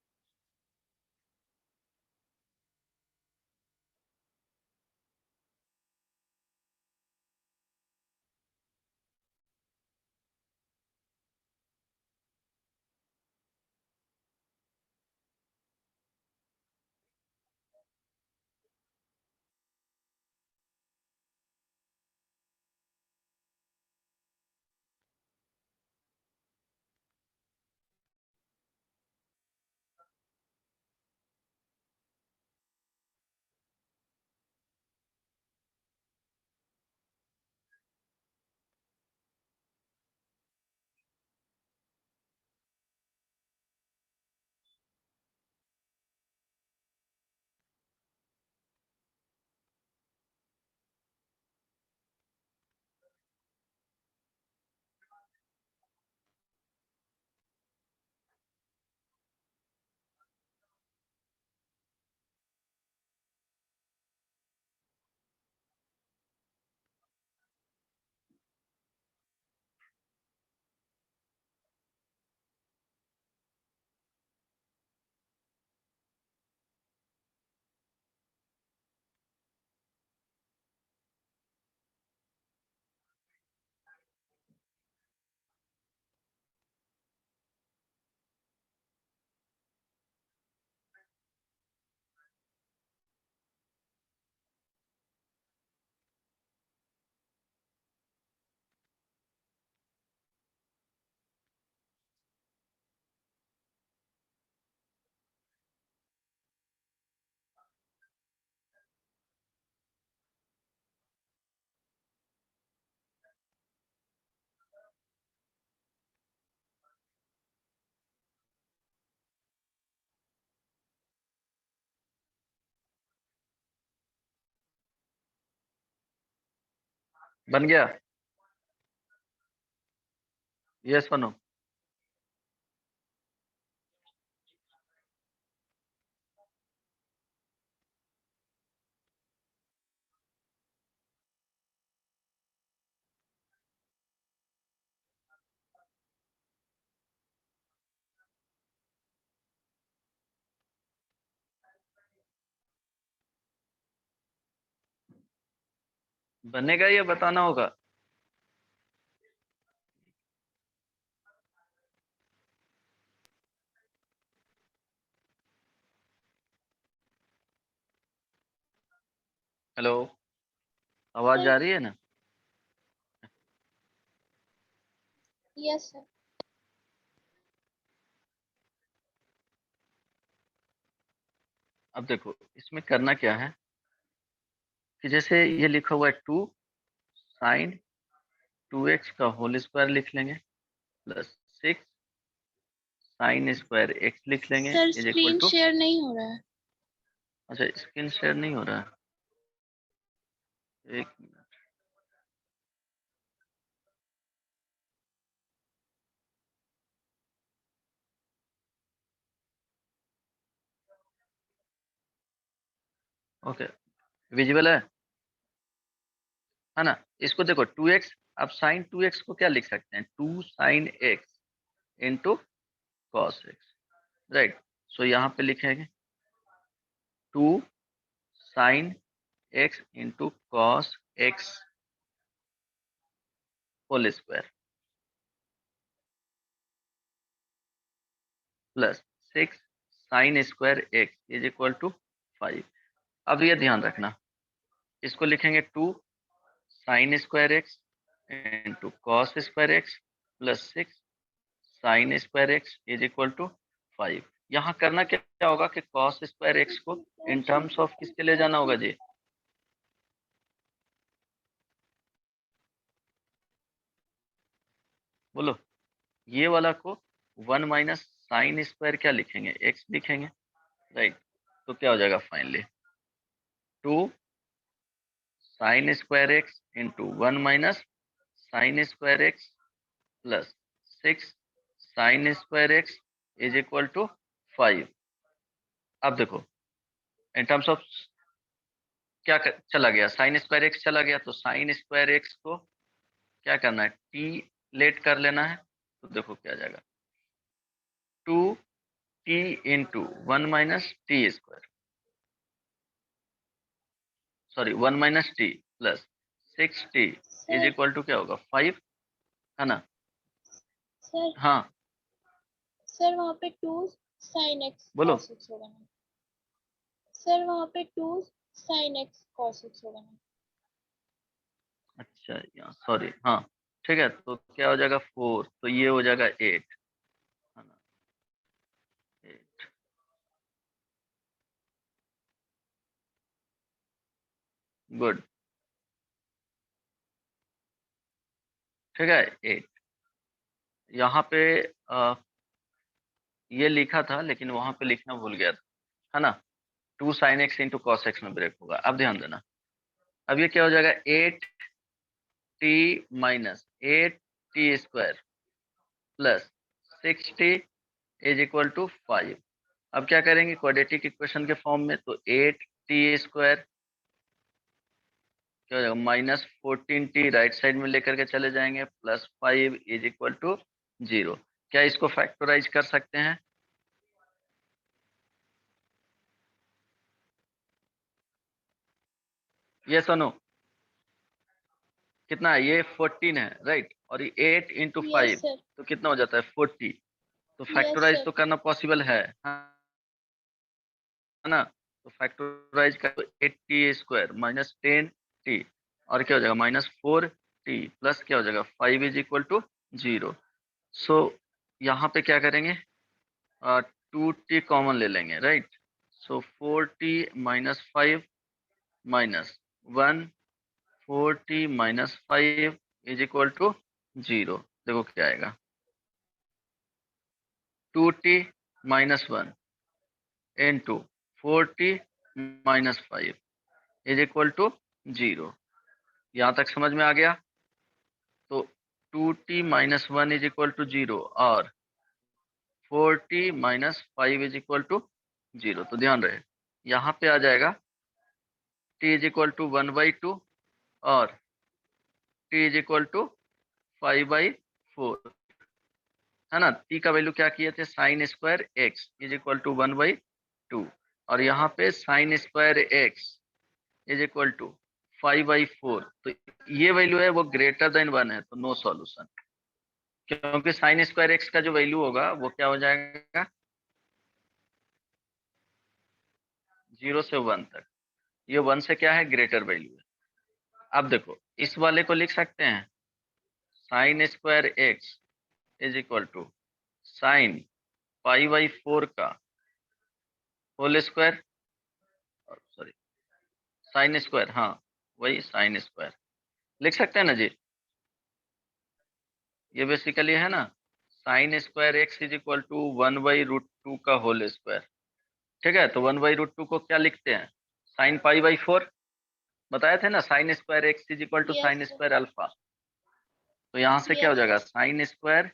बन गया? Yes no? बनेगा या बताना होगा? हेलो, आवाज सर आ रही है ना? Yes sir. अब देखो इसमें करना क्या है कि जैसे ये लिखा हुआ है 2 साइन 2x का होल स्क्वायर लिख लेंगे प्लस 6 साइन स्क्वायर x लिख लेंगे sir is equal screen to. Share नहीं हो रहा है। अच्छा, स्क्रीन शेयर नहीं हो रहा है, एक मिनट। ओके, विजिबल है ना? इसको देखो 2x, अब साइन 2x को क्या लिख सकते हैं? 2 sine x into cos x, right? So यहाँ पे लिखेंगे 2 sine x into cos x whole square plus 6 sine square x is equal to 5। अब ये ध्यान रखना, इसको लिखेंगे 2 sine square x into cos square x plus 6 sine square x is equal to 5। यहाँ करना क्या क्या होगा कि कॉस स्क्वायर एक्स को इन टर्म्स ऑफ किसके ले जाना होगा जी? बोलो, ये वाला को 1 माइनस साइन स्क्वायर क्या लिखेंगे? एक्स लिखेंगे, राइट? तो क्या हो जाएगा finally? 2 sine square x into 1 minus sine square x plus 6 sine square x is equal to 5। अब देखो इन टर्म्स ऑफ क्या चला गया? साइन स्क्वायर एक्स चला गया, तो साइन स्क्वायर एक्स को क्या करना है? टी लेट कर लेना है। तो देखो क्या आ जाएगा, 2t into 1 minus t square, sorry 1 minus t plus 6t is sir equal to क्या होगा? 5, है ना? सर हाँ सर वहाँ पे 2 साइन एक्स बोलो। कॉस एक्स होगा ना? सर वहाँ पे 2 साइन एक्स कॉस एक्स होगा ना? अच्छा यहाँ सॉरी, हाँ ठीक है, तो क्या हो जाएगा? 4, तो ये हो जाएगा 8, है ना? 8, गुड, ठीक है 8। यहाँ पे ये लिखा था लेकिन वहां पे लिखना भूल गया था, है ना? 2 sine x into cos x में ब्रेक होगा। अब ध्यान देना, अब ये क्या हो जाएगा? 8t minus 8t square plus 6t is equal to 5। अब क्या करेंगे क्वाड्रेटिक इक्वेशन के फॉर्म में? तो 8t स्क्वायर क्या हो जाएगा? माइनस 14t राइट साइड में लेकर के चले जाएंगे प्लस 5 इज इक्वल टू 0। क्या इसको फैक्टराइज कर सकते हैं? ये सुनो, कितना है? ये 14 है, राइट? और ये 8 इंटू यस 5 सर। तो कितना हो जाता है? 40। तो यस फैक्टराइज सर। तो करना पॉसिबल है ना? तो फैक्टराइज कर 8t स्क्वायर माइनस 10t और क्या हो जाएगा? माइनस 4t प्लस क्या हो जाएगा? 5 इज इक्वल टू 0। सो यहाँ पे क्या करेंगे? 2t कॉमन ले लेंगे, right? So 4t minus 5 minus 1, 4t minus 5 is equal to 0। देखो क्या आएगा? 2t minus 1 into 4t minus 5 is equal to 0। यहाँ तक समझ में आ गया? तो 2t minus 1 is equal to 0 और 4t minus 5 is equal to 0। तो ध्यान रहे यहाँ पे आ जाएगा t इज इक्वल टू 1/2 और t इज इक्वल टू 5/4, है ना। t का वैल्यू क्या किए थे, sine square x is equal to 1/2 और यहाँ पे sine square x is equal to 5/4। तो ये वैल्यू है वो ग्रेटर देन 1 है, तो नो सॉल्यूशन, क्योंकि साइन स्क्वायर एक्स का जो वैल्यू होगा वो क्या हो जाएगा 0 से 1 तक। ये 1 से क्या है, ग्रेटर वैल्यू है। अब देखो इस वाले को लिख सकते हैं sine square x is equal to sine π/4 का whole square, sorry sine square, हाँ वही साइन स्क्वायर लिख सकते हैं ना जी। ये बेसिकली है ना sine square x is equal to 1/√2 का होल स्क्वायर। ठीक है, तो 1/√2 को क्या लिखते हैं, साइन π/4 बताए थे ना, sine square x is equal to Yes, sine sir. Square alpha. तो यहाँ से क्या हो Yes. जाएगा sine square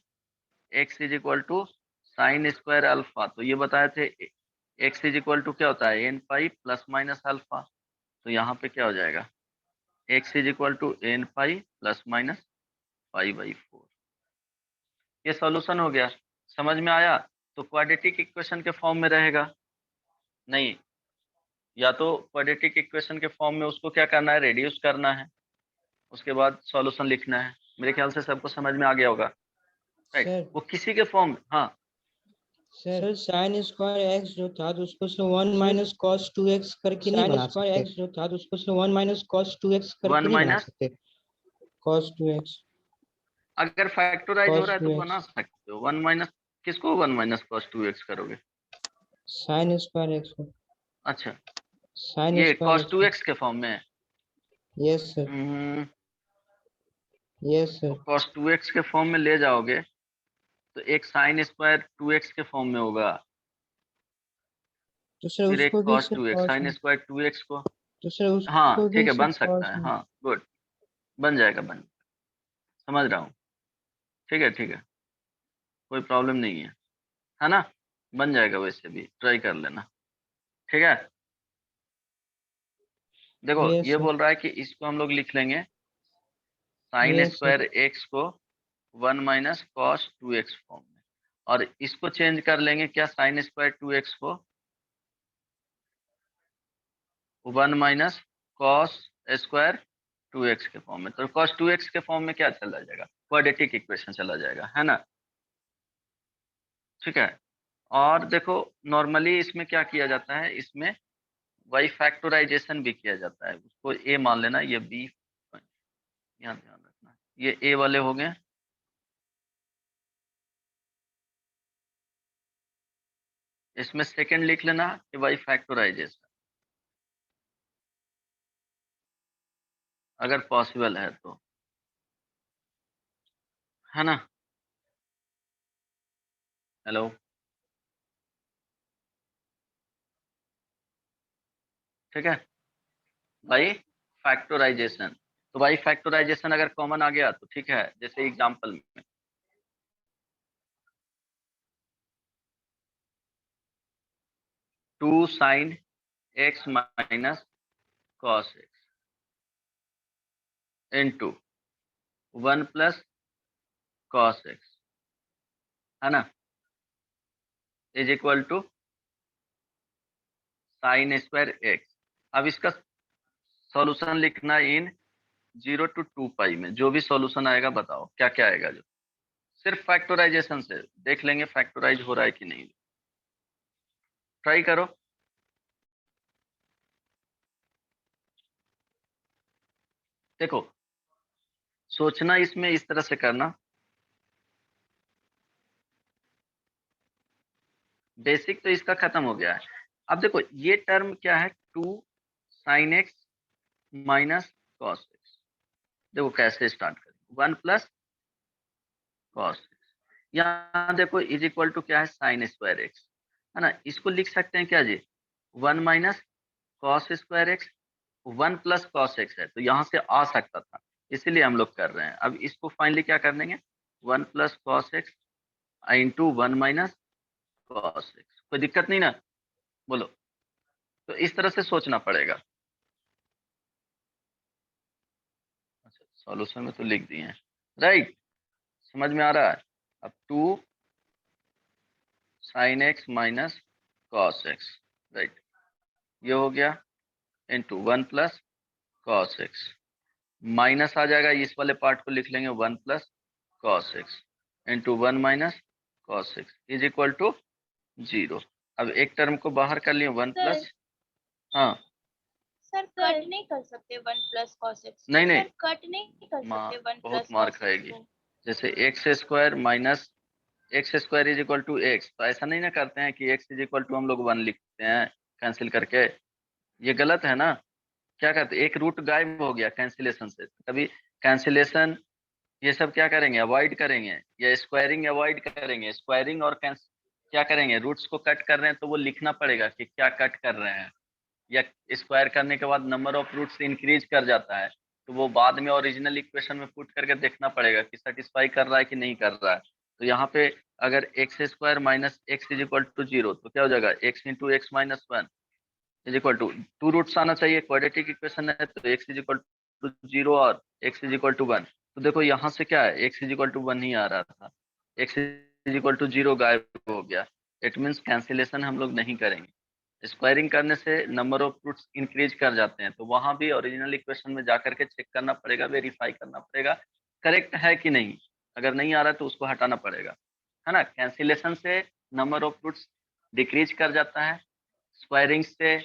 x is equal to sine square alpha. तो ये बताए थे एक्स इज इक्वल टू क्या होता है n pi plus minus alpha. तो यहाँ पे क्या हो जाएगा x is equal to n pi plus minus π/4। ये सॉल्यूशन हो गया, समझ में आया। तो क्वाड्रेटिक इक्वेशन के फॉर्म में रहेगा नहीं, या तो क्वाड्रेटिक इक्वेशन के फॉर्म में उसको क्या करना है, रेड्यूस करना है, उसके बाद सॉल्यूशन लिखना है। मेरे ख्याल से सबको समझ में आ गया होगा, राइट। सर वो किसी के फॉर्म, हाँ सर साइन स्क्वायर एक्स जो था तो उसको से 1 माइनस कॉस 2x करके नहीं बना सकते। साइन स्क्वायर एक्स जो था तो उसको से 1 माइनस कॉस 2x करके 1 नहीं बना माइनस सकते। कॉस 2x, अगर फैक्टराइज हो कॉस रहा है तो 2x, बना सकते हो। 1 माइनस किसको 1 माइनस कॉस 2x करोगे, साइन स्क्वायर एक्स को, अच्छा साइन ये स्क्वायर कॉस एक्स को। 2x के फॉर्म में। Yes sir, yes sir. Cos 2x के फॉर्म में ले जाओगे तो एक साइन स्क्वायर 2x के फॉर्म में होगा, तो सर फिर एक उसको भी cos sir 2x cos, sign square 2x को, तो सर हाँ उसको ठीक भी है सर बन सकता कॉस है, हाँ गुड बन जाएगा, समझ रहा हूँ, ठीक है ठीक है, कोई प्रॉब्लम नहीं है ना, बन जाएगा, वैसे भी ट्राई कर लेना, ठीक है। देखो यस ये सर, बोल रहा है कि इसको हम लोग लिख लेंगे sine yes sir, square x को 1 माइनस कॉस 2x फॉर्म में, और इसको चेंज कर लेंगे क्या, साइन स्क्वायर 2x को 1 माइनस कॉस स्क्वायर 2x के फॉर्म में। तो कॉस 2x के फॉर्म में क्या चला जाएगा, क्वाड्रेटिक इक्वेशन चला जाएगा, है ना, ठीक है। और देखो नॉर्मली इसमें क्या किया जाता है, इसमें वाई फैक्टराइजेशन भी किया जाता है, उसको ए मान लेना, ये बी, यहाँ ध्यान रखना, ये ए वाले हो गए, इसमें सेकंड लिख लेना कि वाई फैक्टराइजेशन, अगर पॉसिबल है तो, है ना। हेलो, ठीक है, बाई फैक्टराइजेशन। तो बाई फैक्टराइजेशन अगर कॉमन आ गया तो ठीक है, जैसे एग्जांपल में 2 sine x minus cos x into 1 plus cos x, है ना, is equal to sine square x. अब इसका सॉल्यूशन लिखना इन 0 to 2 पाई में, जो भी सॉल्यूशन आएगा बताओ क्या क्या आएगा, जो सिर्फ फैक्टराइजेशन से देख लेंगे फैक्टराइज हो रहा है कि नहीं, ट्राई करो। देखो सोचना इसमें इस तरह से करना, बेसिक तो इसका खत्म हो गया है। अब देखो ये टर्म क्या है, 2 sine x minus cos x, देखो कैसे स्टार्ट करें, 1 प्लस कॉस एक्स, यहाँ देखो इज इक्वल टू क्या है साइन स्क्वायर एक्स, है ना, इसको लिख सकते हैं क्या जी 1 minus cos square x, 1 plus cos x है, तो यहाँ से आ सकता था, इसीलिए हम लोग कर रहे हैं। अब इसको फाइनली क्या कर देंगे, 1 plus cos x into 1 minus cos x. कोई दिक्कत नहीं ना, बोलो। तो इस तरह से सोचना पड़ेगा। अच्छा, सॉल्यूशन में तो लिख दिए हैं, राइट, समझ में आ रहा है। अब 2 sine x minus cos x, right, ये हो गया, into 1 plus cos x, minus आ जाएगा, इस वाले पार्ट को लिख लेंगे 1 plus cos x into 1 minus cos x is equal to 0। अब एक टर्म को बाहर कर लिए 1 सर प्लस, हाँ सर कट नहीं कर सकते 1 प्लस कॉस एक्स? नहीं नहीं, सर कट नहीं कर माँ सकते 1 बहुत प्लस मार कॉस एक्स खाएगी। को? जैसे x square minus x square is equal to x, तो ऐसा नहीं ना करते हैं कि एक्स इज इक्वल टू हम लोग 1 लिखते हैं कैंसिल करके, ये गलत है ना। क्या करते हैं, एक रूट गायब हो गया कैंसिलेशन से, कभी कैंसिलेशन ये सब क्या करेंगे, अवॉइड करेंगे, या स्क्वायरिंग अवॉइड करेंगे। स्क्वायरिंग और क्या करेंगे, रूट्स को कट कर रहे हैं तो वो लिखना पड़ेगा कि क्या कट कर रहे हैं, या स्क्वायर करने के बाद नंबर ऑफ रूट्स इंक्रीज कर जाता है, तो वो बाद में ओरिजिनल इक्वेशन में पुट करके देखना पड़ेगा कि सेटिस्फाई कर रहा है कि नहीं कर रहा है। तो यहाँ पे अगर x square minus x is equal to 0, तो क्या हो जाएगा, x into x minus 1 is equal to 2 roots आना चाहिए, क्वाड्रेटिक इक्वेशन है, तो एक्स इज इक्वल टू 0 और एक्स इज इक्वल टू 1। तो देखो यहाँ से क्या है, एक्स इज इक्वल टू 1 ही आ रहा था, एक्स इज इक्वल टू 0 गायब हो गया। इट मीन्स कैंसिलेशन हम लोग नहीं करेंगे। स्क्वायरिंग करने से नंबर ऑफ रूट्स इंक्रीज कर जाते हैं, तो वहां भी ओरिजिनल इक्वेशन में जा करके चेक करना पड़ेगा, वेरीफाई करना पड़ेगा करेक्ट है कि नहीं। अगर नहीं आ रहा है तो उसको हटाना पड़ेगा, है ना। कैंसिलेशन से नंबर ऑफ रूट्स डिक्रीज कर जाता है, स्क्वायरिंग से,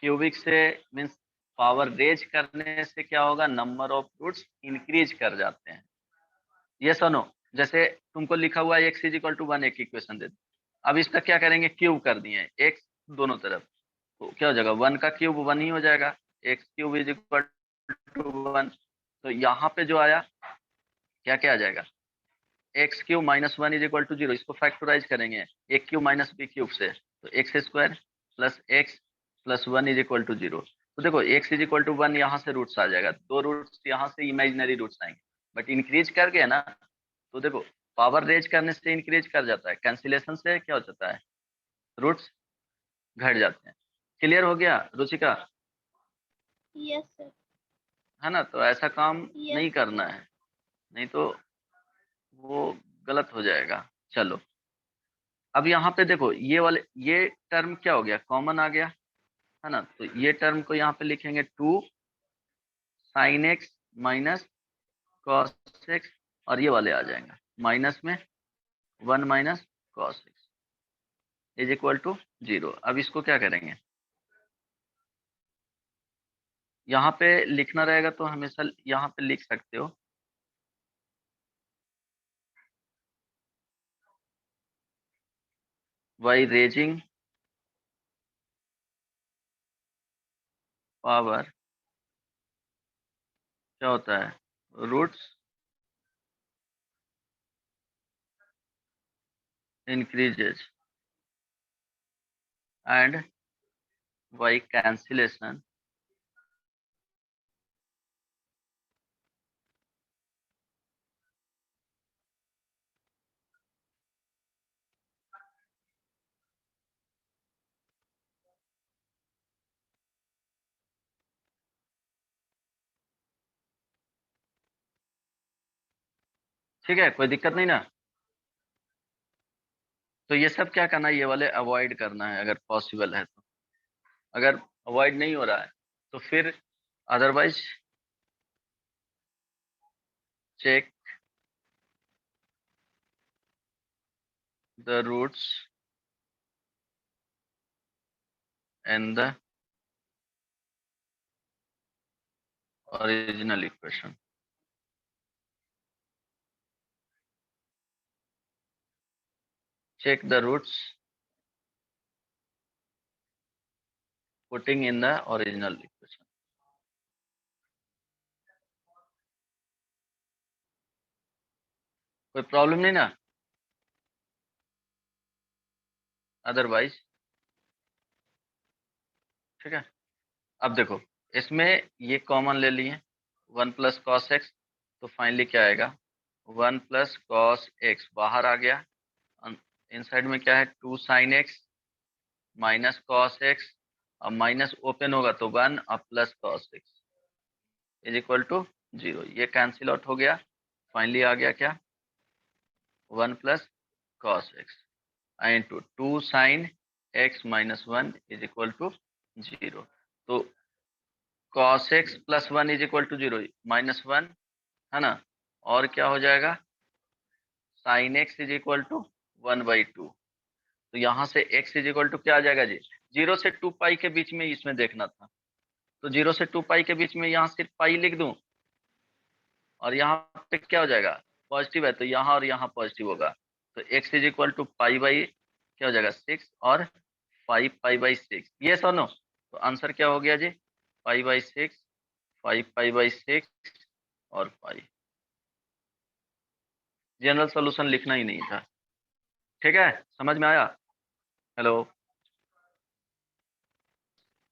क्यूबिक से, मीन्स पावर रेज करने से क्या होगा, नंबर ऑफ रूट्स इंक्रीज कर जाते हैं। ये सुनो, जैसे तुमको लिखा हुआ है एक्स इज इक्वल टू 1, एक इक्वेशन दे दो, अब इसका क्या करेंगे, क्यूब कर दिए एक्स दोनों तरफ, तो क्या हो जाएगा, 1 का क्यूब 1 ही हो जाएगा, x cube is equal to 1। तो यहाँ पे जो आया, क्या क्या आ जाएगा, x cube minus 1 is equal to 0, इसको फैक्टराइज करेंगे, A cube minus B cube से, तो x square plus x plus 1 is equal to 0। तो देखो एक्स इज इक्वल टू 1 यहाँ से रूट्स आ जाएगा, दो रूट्स यहाँ से इमेजिनरी रूट्स आएंगे, बट इंक्रीज कर गए ना, तो देखो पावर रेज करने से इंक्रीज कर जाता है, कैंसिलेशन से क्या हो जाता है, रूट्स घट जाते हैं। क्लियर हो गया रुचिका, यस सर। है ना। तो ऐसा काम यस नहीं करना है, नहीं तो वो गलत हो जाएगा। चलो, अब यहाँ पे देखो ये वाले, ये टर्म क्या हो गया, कॉमन आ गया, है ना। तो ये टर्म को यहाँ पे लिखेंगे 2 sine x minus cos x, और ये वाले आ जाएंगे माइनस में 1 minus cos x is equal to 0। अब इसको क्या करेंगे, यहाँ पे लिखना रहेगा तो हमेशा यहाँ पे लिख सकते हो, बाई रेजिंग पावर, क्या होता है, roots increases and by cancellation ठीक है, कोई दिक्कत नहीं ना। तो ये सब क्या करना है, ये वाले अवॉइड करना है अगर पॉसिबल है तो। अगर अवॉइड नहीं हो रहा है तो फिर otherwise check the roots and the original equation. Check the roots putting in the original equation. कोई प्रॉब्लम नहीं ना, अदरवाइज ठीक है। अब देखो इसमें ये कॉमन ले लिए 1 प्लस कॉस एक्स, तो फाइनली क्या आएगा 1 प्लस कॉस एक्स बाहर आ गया, इनसाइड में क्या है 2 sine x minus cos x, अब माइनस ओपन होगा तो 1 और plus cos x is equal to 0, ये कैंसिल आउट हो गया, फाइनली आ गया क्या 1 plus cos x into 2 sine x minus 1 is equal to 0। तो cos x plus 1 is equal to 0 minus 1 है ना, और क्या हो जाएगा sin x is equal to 1/2। तो यहाँ से x इज इक्वल टू क्या आ जाएगा जी 0 से 2 पाई के बीच में इसमें देखना था, तो 0 से 2 पाई के बीच में यहाँ सिर्फ पाई लिख दूं और यहाँ पे क्या हो जाएगा पॉजिटिव है तो यहाँ और यहाँ पॉजिटिव होगा, तो x is equal to pi by क्या हो जाएगा 6 और 5 पाई बाई 6, ये सुनो तो आंसर क्या हो गया जी पाई बाई 6 5 पाई बाई 6 और पाई। जनरल सॉल्यूशन लिखना ही नहीं था, ठीक है समझ में आया। Hello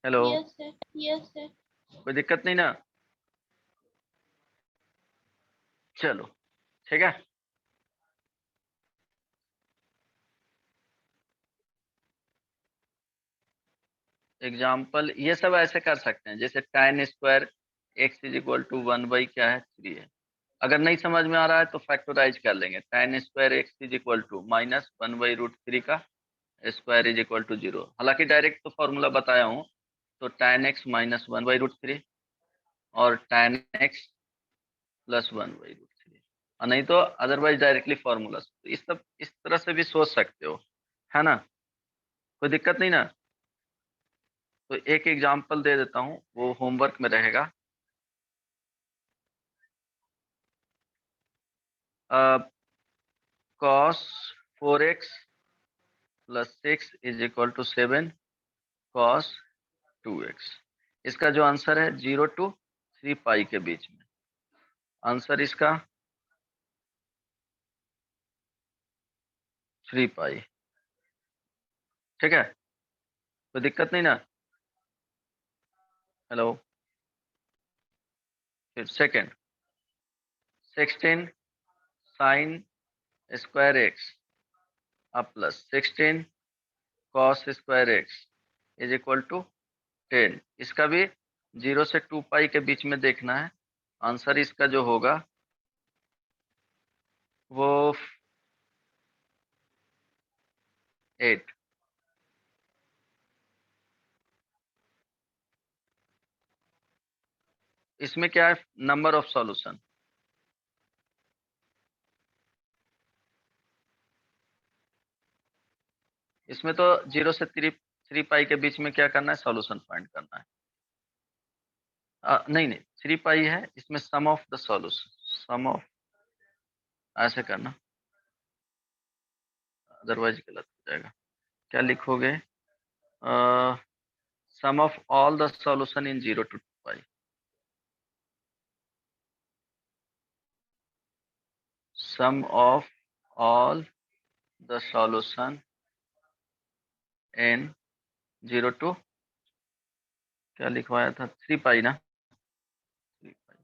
hello yes sir, yes sir. कोई दिक्कत नहीं ना, चलो ठीक है। एग्जाम्पल ये सब ऐसे कर सकते हैं जैसे tan square x is equal to 1 by क्या है 3 है, अगर नहीं समझ में आ रहा है तो फैक्टराइज कर लेंगे, tan square x is equal to minus 1/√3 का स्क्वायर इज इक्वल टू 0, हालांकि डायरेक्ट तो फॉर्मूला बताया हूँ, तो tan x माइनस 1/√3 और tan x प्लस 1/√3, और नहीं तो अदरवाइज डायरेक्टली फॉर्मूला, तो इस तरह से भी सोच सकते हो है ना, कोई दिक्कत नहीं ना। तो एक एग्जांपल दे देता हूँ वो होमवर्क में रहेगा। cos 4x plus 6 is equal to 7 cos 2x, इसका जो आंसर है 0 to 3 पाई के बीच में, आंसर इसका 3 पाई, ठीक है कोई दिक्कत नहीं ना। हेलो फिर सेकेंड 16 साइन स्क्वायर एक्स अब plus 16 cos square x is equal to 10, इसका भी 0 से 2 पाई के बीच में देखना है, आंसर इसका जो होगा वो 8। इसमें क्या है नंबर ऑफ सॉल्यूशन, इसमें तो 0 से 3 पाई के बीच में क्या करना है सॉल्यूशन फाइंड करना है, नहीं 3 पाई है इसमें sum of the solution, sum of ऐसे करना अदरवाइज गलत हो जाएगा, क्या लिखोगे sum of all the solution in 0 to 2 pi, sum of all the solution in 0 to क्या लिखवाया था 3 पाई ना, 3 पाई,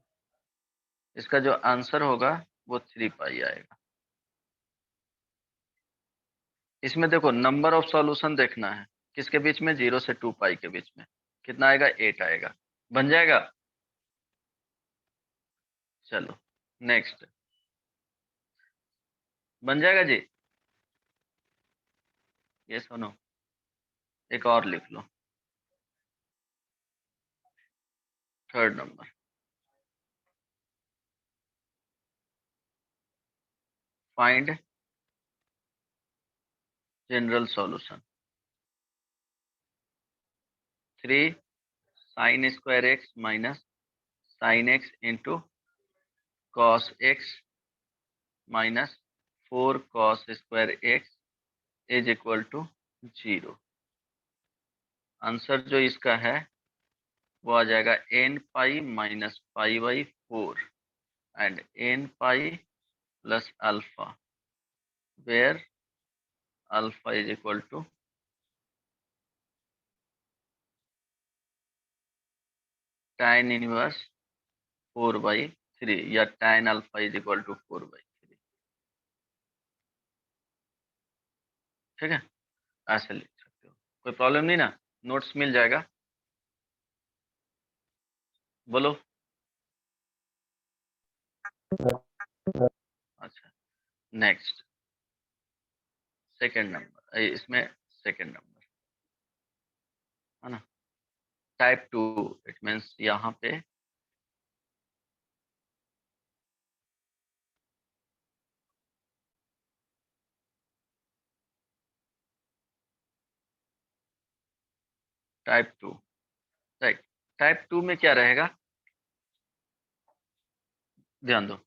इसका जो आंसर होगा वो 3 पाई आएगा। इसमें देखो नंबर ऑफ सॉल्यूशन देखना है किसके बीच में 0 से 2 पाई के बीच में, कितना आएगा 8 आएगा, बन जाएगा। चलो नेक्स्ट बन जाएगा जी, ये सुनो एक और लिख लो, third number find general solution 3 sine square x minus sine x into cos x minus 4 cos square x is equal to 0, answer जो इसका है वो आ जाएगा n pi minus pi by 4 and n pi plus alpha where alpha is equal to 10 tan inverse 4/3 या tan alpha is equal to 4/3। ठीक है, ऐसे लिख सकते हो, कोई प्रॉब्लम नहीं ना, नोट्स मिल जाएगा। बोलो। अच्छा, नेक्स्ट सेकंड नंबर, इसमें सेकंड नंबर है ना, टाइप 2, इट मीन्स यहाँ पे टाइप 2, राइट। टाइप 2 में क्या रहेगा, ध्यान दो,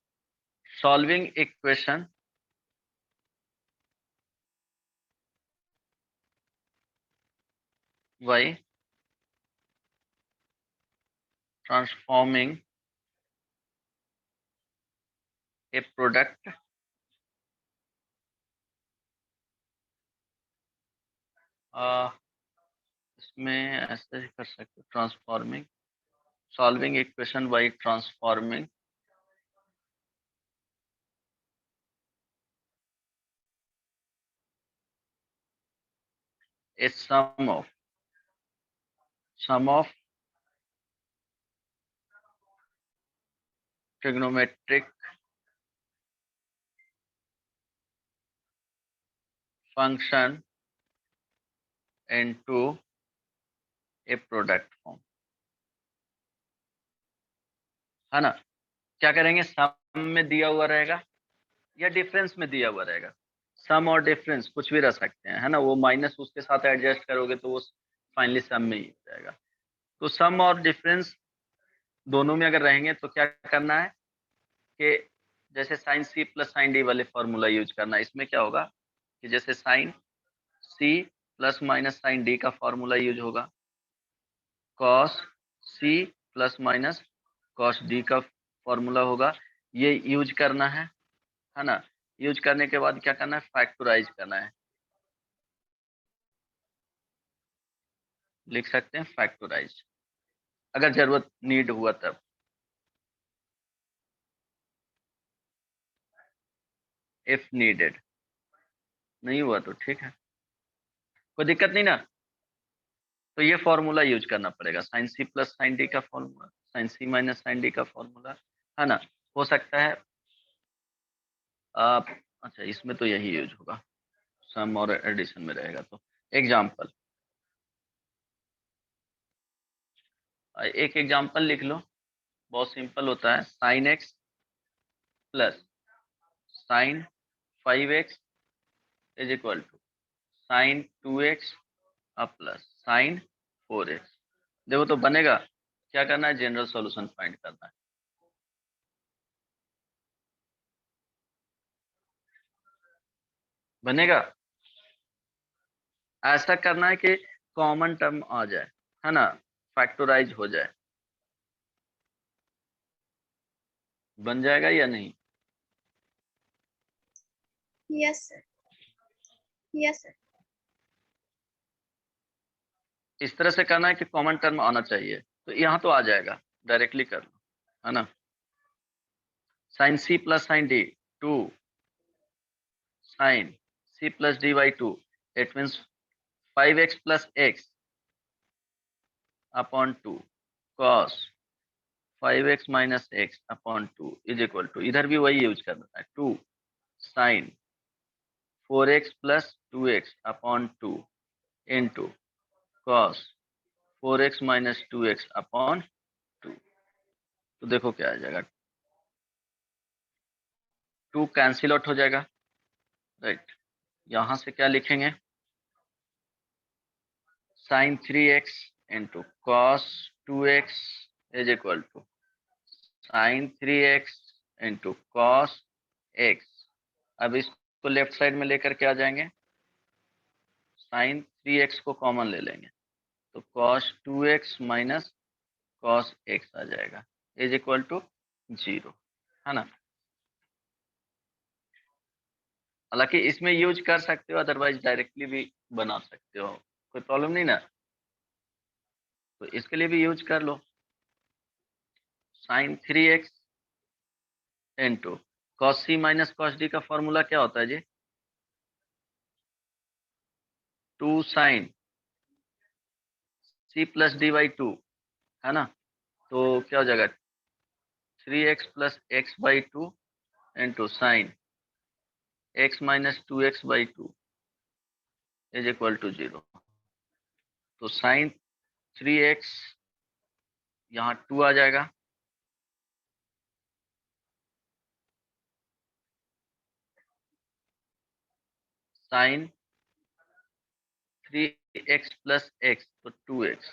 solving equation by transforming a product इसमें ऐसे ही कर सकते हो, transforming, solving equation by transforming a sum of trigonometric function into a product form, है ना। क्या करेंगे, सम में दिया हुआ रहेगा या डिफरेंस में दिया हुआ रहेगा, सम और डिफरेंस कुछ भी रह सकते हैं, है ना, वो माइनस उसके साथ एडजस्ट करोगे तो वो फाइनली सम में ही जाएगा। तो सम और डिफरेंस दोनों में अगर रहेंगे तो क्या करना है कि जैसे sine C plus sine D वाले फॉर्मूला यूज करना है। इसमें क्या होगा कि जैसे sine C plus minus sine D का फॉर्मूला यूज होगा, cos C plus minus cos D का फॉर्मूला होगा, ये यूज करना है ना। यूज करने के बाद क्या करना है, फैक्टराइज करना है, लिख सकते हैं फैक्टराइज, अगर जरूरत नीड हुआ तब। इफ नीडेड, नहीं हुआ तो ठीक है, कोई दिक्कत नहीं ना। तो ये फॉर्मूला यूज करना पड़ेगा, sine C plus sine D का formula, sine C minus sine D का फॉर्मूला, है ना। हो सकता है आप, अच्छा इसमें तो यही यूज होगा, सम और एडिशन में रहेगा। तो एग्जाम्पल, एक एग्जाम्पल लिख लो, बहुत सिंपल होता है, sine x plus sine 5x is equal to sine 2x plus sine 4x। देखो तो बनेगा, क्या करना है, जनरल सॉल्यूशन फाइंड करना है। बनेगा, ऐसा करना है कि कॉमन टर्म आ जाए, है ना, फैक्टराइज हो जाए। बन जाएगा या नहीं? Yes, sir. Yes, sir. इस तरह से करना है कि कॉमन टर्म आना चाहिए, तो यहाँ तो आ जाएगा, डायरेक्टली कर लो, है ना। Sine C plus sine D 2 sine C plus D by 2, it means 5x plus x upon 2 cos 5x minus x upon 2 is equal to, इधर भी वही यूज करना है, 2 sine 4x plus 2x upon 2 into cos 4x minus 2x upon 2। तो देखो क्या आ जाएगा, 2 कैंसिल आउट हो जाएगा, राइट। यहां से क्या लिखेंगे, sine 3x into cos 2x is equal to sine 3x into cos x। अब इसको लेफ्ट साइड में लेकर के आ जाएंगे, साइन 3x को कॉमन ले लेंगे तो cos 2x minus cos x आ जाएगा इज इक्वल टू 0, है ना। हालांकि इसमें यूज कर सकते हो, अदरवाइज डायरेक्टली भी बना सकते हो, कोई प्रॉब्लम नहीं ना। तो इसके लिए भी यूज कर लो, sine 3x into cos C minus cos D का फॉर्मूला क्या होता है जी? 2 sine C plus D by 2, है ना? तो क्या हो जाएगा? 3x plus x by 2 into sine x minus 2x by 2 is equal to 0। तो साइन 3x यहाँ 2 आ जाएगा, साइन 3x प्लस x तो 2x,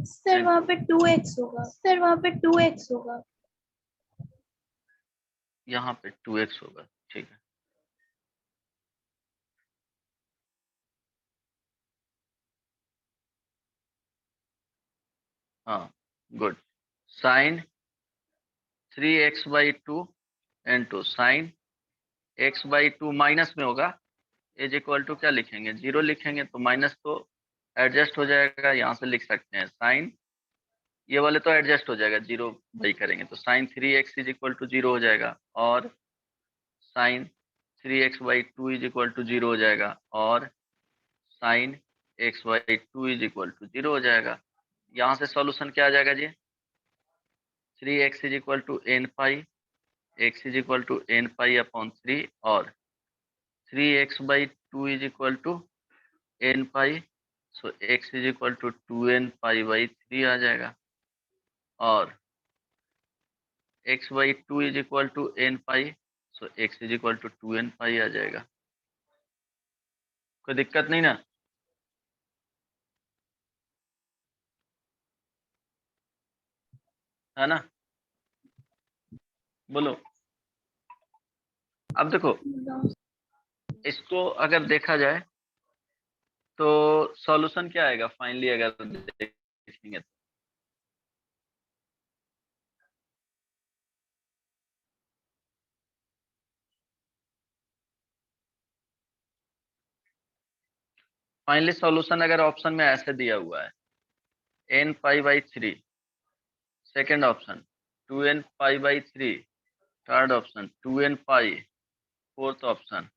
सर वहाँ पे 2x होगा, सर वहाँ पे 2x होगा। यहाँ पे 2x होगा, ठीक है। हाँ good. Sine 3x by 2 into sine x by 2 minus में होगा, इज इक्वल टू क्या लिखेंगे? 0 लिखेंगे, तो माइनस तो एडजस्ट हो जाएगा, यहाँ से लिख सकते हैं साइन, ये वाले तो एडजस्ट हो जाएगा, 0 बाई करेंगे तो sign 3x is equal to 0 हो जाएगा, और sine 3x by 2 is equal to 0 हो जाएगा, और sine x by 2 is equal to 0 हो जाएगा। यहाँ से सॉल्यूशन क्या आ जाएगा जी? 3x is equal to n pi, x is equal to n pi upon 3, और 3x by 2 is equal to n pi, so x is equal to 2n pi by 3 आ जाएगा, और x by 2 is equal to n pi, so x is equal to 2n pi आ जाएगा। कोई दिक्कत नहीं ना? है ना? बोलो। अब देखो, इसको अगर देखा जाए तो सॉल्यूशन क्या आएगा फाइनली, अगर देखेंगे तो फाइनली सॉल्यूशन अगर ऑप्शन में ऐसे दिया हुआ है, n pi by 3, second option 2n pi by 3, third option 2n pi, fourth option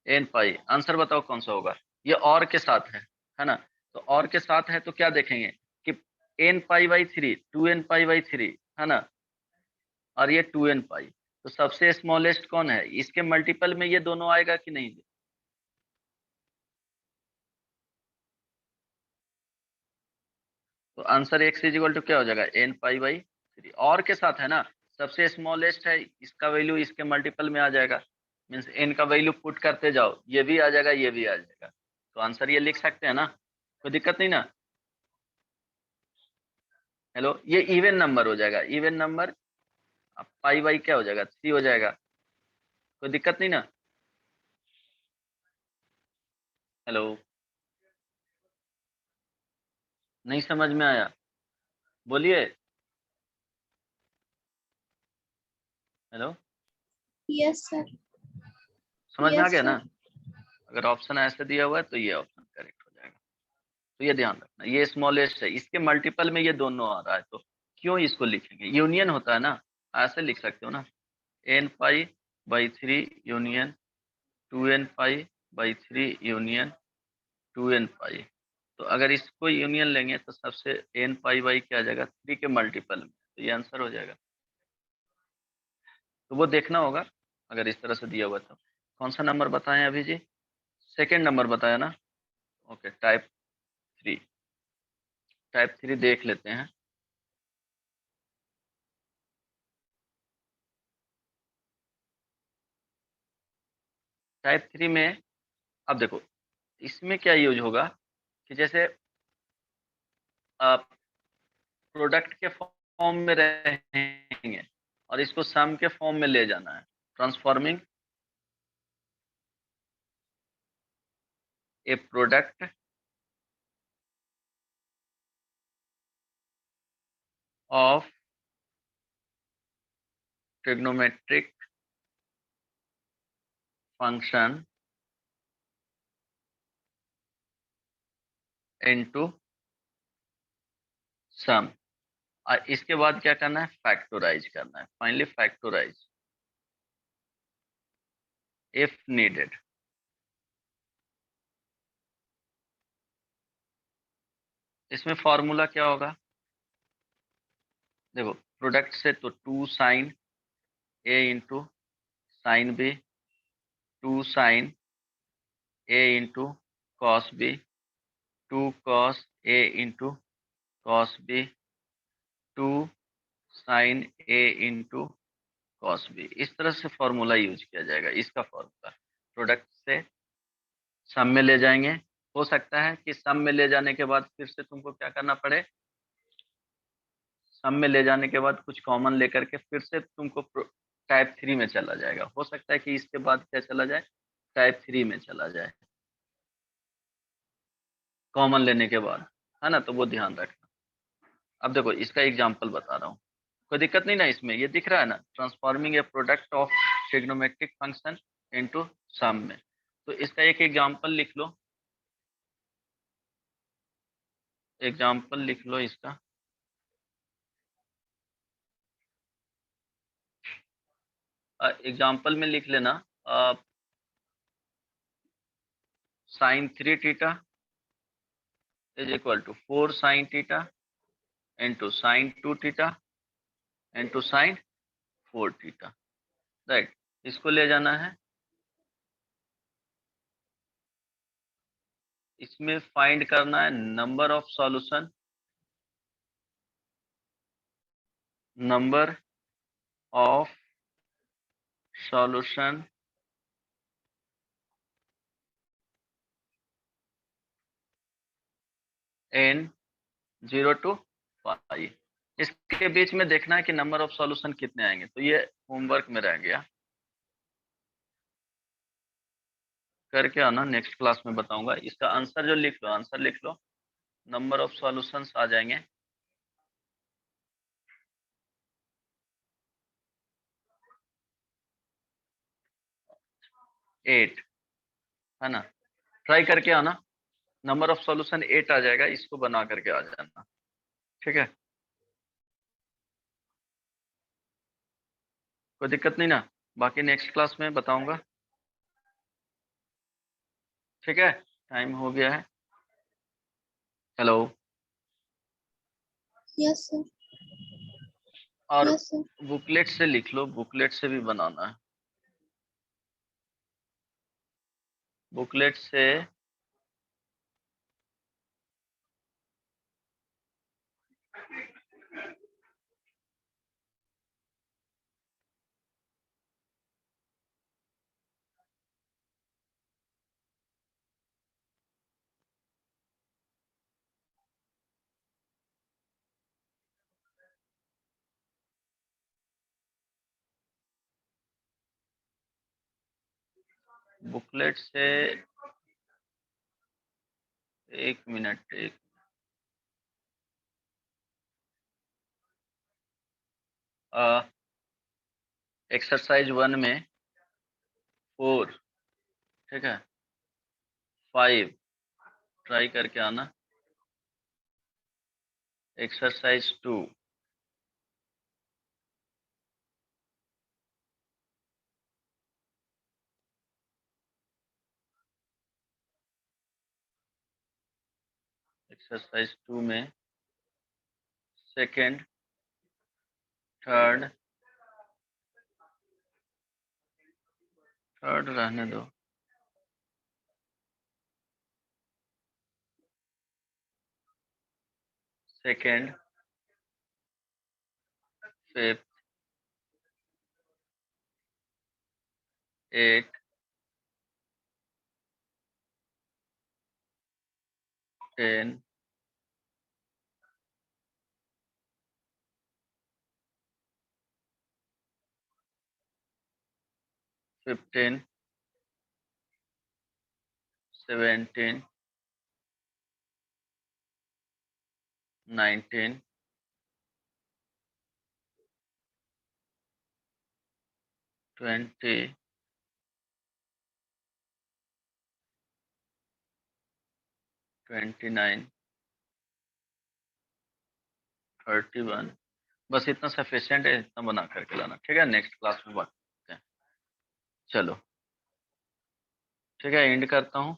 n pi, answer बताओ कौन सा होगा? ये और के साथ है ना? तो और के साथ है तो क्या देखेंगे कि n pi by 3, 2n pi by 3, है ना, और ये 2n पाई, तो सबसे स्मॉलेस्ट कौन है? इसके मल्टीपल में ये दोनों आएगा कि नहीं? तो answer x is equal to क्या हो जाएगा? एन पाई बाई 3, और के साथ है ना, सबसे स्मॉलेस्ट है, इसका वैल्यू इसके मल्टीपल में आ जाएगा, मीन्स एन का वैल्यू पुट करते जाओ, ये भी आ जाएगा, ये भी आ जाएगा, तो आंसर ये लिख सकते हैं ना? कोई दिक्कत नहीं ना? हेलो, ये इवन नंबर हो जाएगा, इवन नंबर, पाई बाई क्या हो जाएगा? 3 हो जाएगा। कोई दिक्कत नहीं ना? हेलो, नहीं समझ में आया? बोलिए। Hello, yes sir. समझ में आ यस गया ना? सर। अगर ऑप्शन ऐसे दिया हुआ है तो ये ऑप्शन करेक्ट हो जाएगा। तो ये ध्यान रखना, ये स्मॉलेस्ट है, इसके मल्टीपल में ये दोनों आ रहा है, तो क्यों इसको लिखेंगे? यूनियन होता है ना, ऐसे लिख सकते हो ना, n pi by 3 union 2n pi by 3 union 2n pi. तो अगर इसको यूनियन लेंगे तो सबसे एन पाई बाई क्या आ जाएगा? 3 के मल्टीपल में, तो ये आंसर हो जाएगा। तो वो देखना होगा अगर इस तरह से दिया हुआ तो। कौन सा नंबर बताएं अभी जी? सेकेंड नंबर बताया ना? Okay, type 3। टाइप 3 देख लेते हैं। टाइप 3 में अब देखो, इसमें क्या यूज होगा कि जैसे प्रोडक्ट के फॉर्म में रहेंगे और इसको सम के फॉर्म में ले जाना है, transforming a product of trigonometric function into sum. और इसके बाद क्या करना है, फैक्टोराइज करना है, फाइनली फैक्टोराइज इफ नीडेड। इसमें फॉर्मूला क्या होगा, देखो प्रोडक्ट से तो 2 sine A into sine B, 2 sine A into cos B, 2 cos A into cos B, 2 sine A into cos B. इस तरह से फॉर्मूला यूज किया जाएगा। इसका फॉर्मूला प्रोडक्ट से सम में ले जाएंगे। हो सकता है कि सम में ले जाने के बाद फिर से तुमको क्या करना पड़े, सम में ले जाने के बाद कुछ कॉमन लेकर के फिर से तुमको टाइप 3 में चला जाएगा। हो सकता है कि इसके बाद क्या चला जाए, टाइप 3 में चला जाए कॉमन लेने के बाद, है ना, तो वो ध्यान रखना। अब देखो इसका एग्जांपल बता रहा हूँ, कोई दिक्कत नहीं ना इसमें, ये दिख रहा है ना, transforming a product of trigonometric function into sum में। तो इसका एक एग्जांपल लिख लो, एग्जांपल लिख लो इसका। एग्जांपल में लिख लेना sine 3 theta is equal to 4 sine theta into sine 2 theta into sine 4 theta, right. इसको ले जाना है, इसमें फाइंड करना है number of solution, number of solution in 0 to pi. इसके बीच में देखना है कि नंबर ऑफ सॉल्यूशन कितने आएंगे। तो ये होमवर्क में रह गया, करके आना, नेक्स्ट क्लास में बताऊंगा। इसका आंसर जो लिख लो, आंसर लिख लो, नंबर ऑफ सॉल्यूशंस आ जाएंगे 8, है ना। ट्राई करके आना, नंबर ऑफ सॉल्यूशन 8 आ जाएगा, इसको बना करके आ जाना, ठीक है। कोई दिक्कत नहीं ना, बाकी नेक्स्ट क्लास में बताऊंगा, ठीक है। टाइम हो गया है। हेलो। Yes sir. और यस सर। बुकलेट से लिख लो, बुकलेट से भी बनाना है, बुकलेट से बुकलेट से 1 मिनट, एक एक्सरसाइज 1 में 4, ठीक है, 5 ट्राई करके आना। एक्सरसाइज 2, एक्सरसाइज 2 में सेकंड, थर्ड, थर्ड रहने दो, सेकंड, फिफ्थ, 8, 10, 15, 17, 19, 20, 29, 31, बस इतना सफिशिएंट है, इतना बना करके लाना। ठीक है, नेक्स्ट क्लास में बात करते हैं। चलो ठीक है, एंड करता हूँ।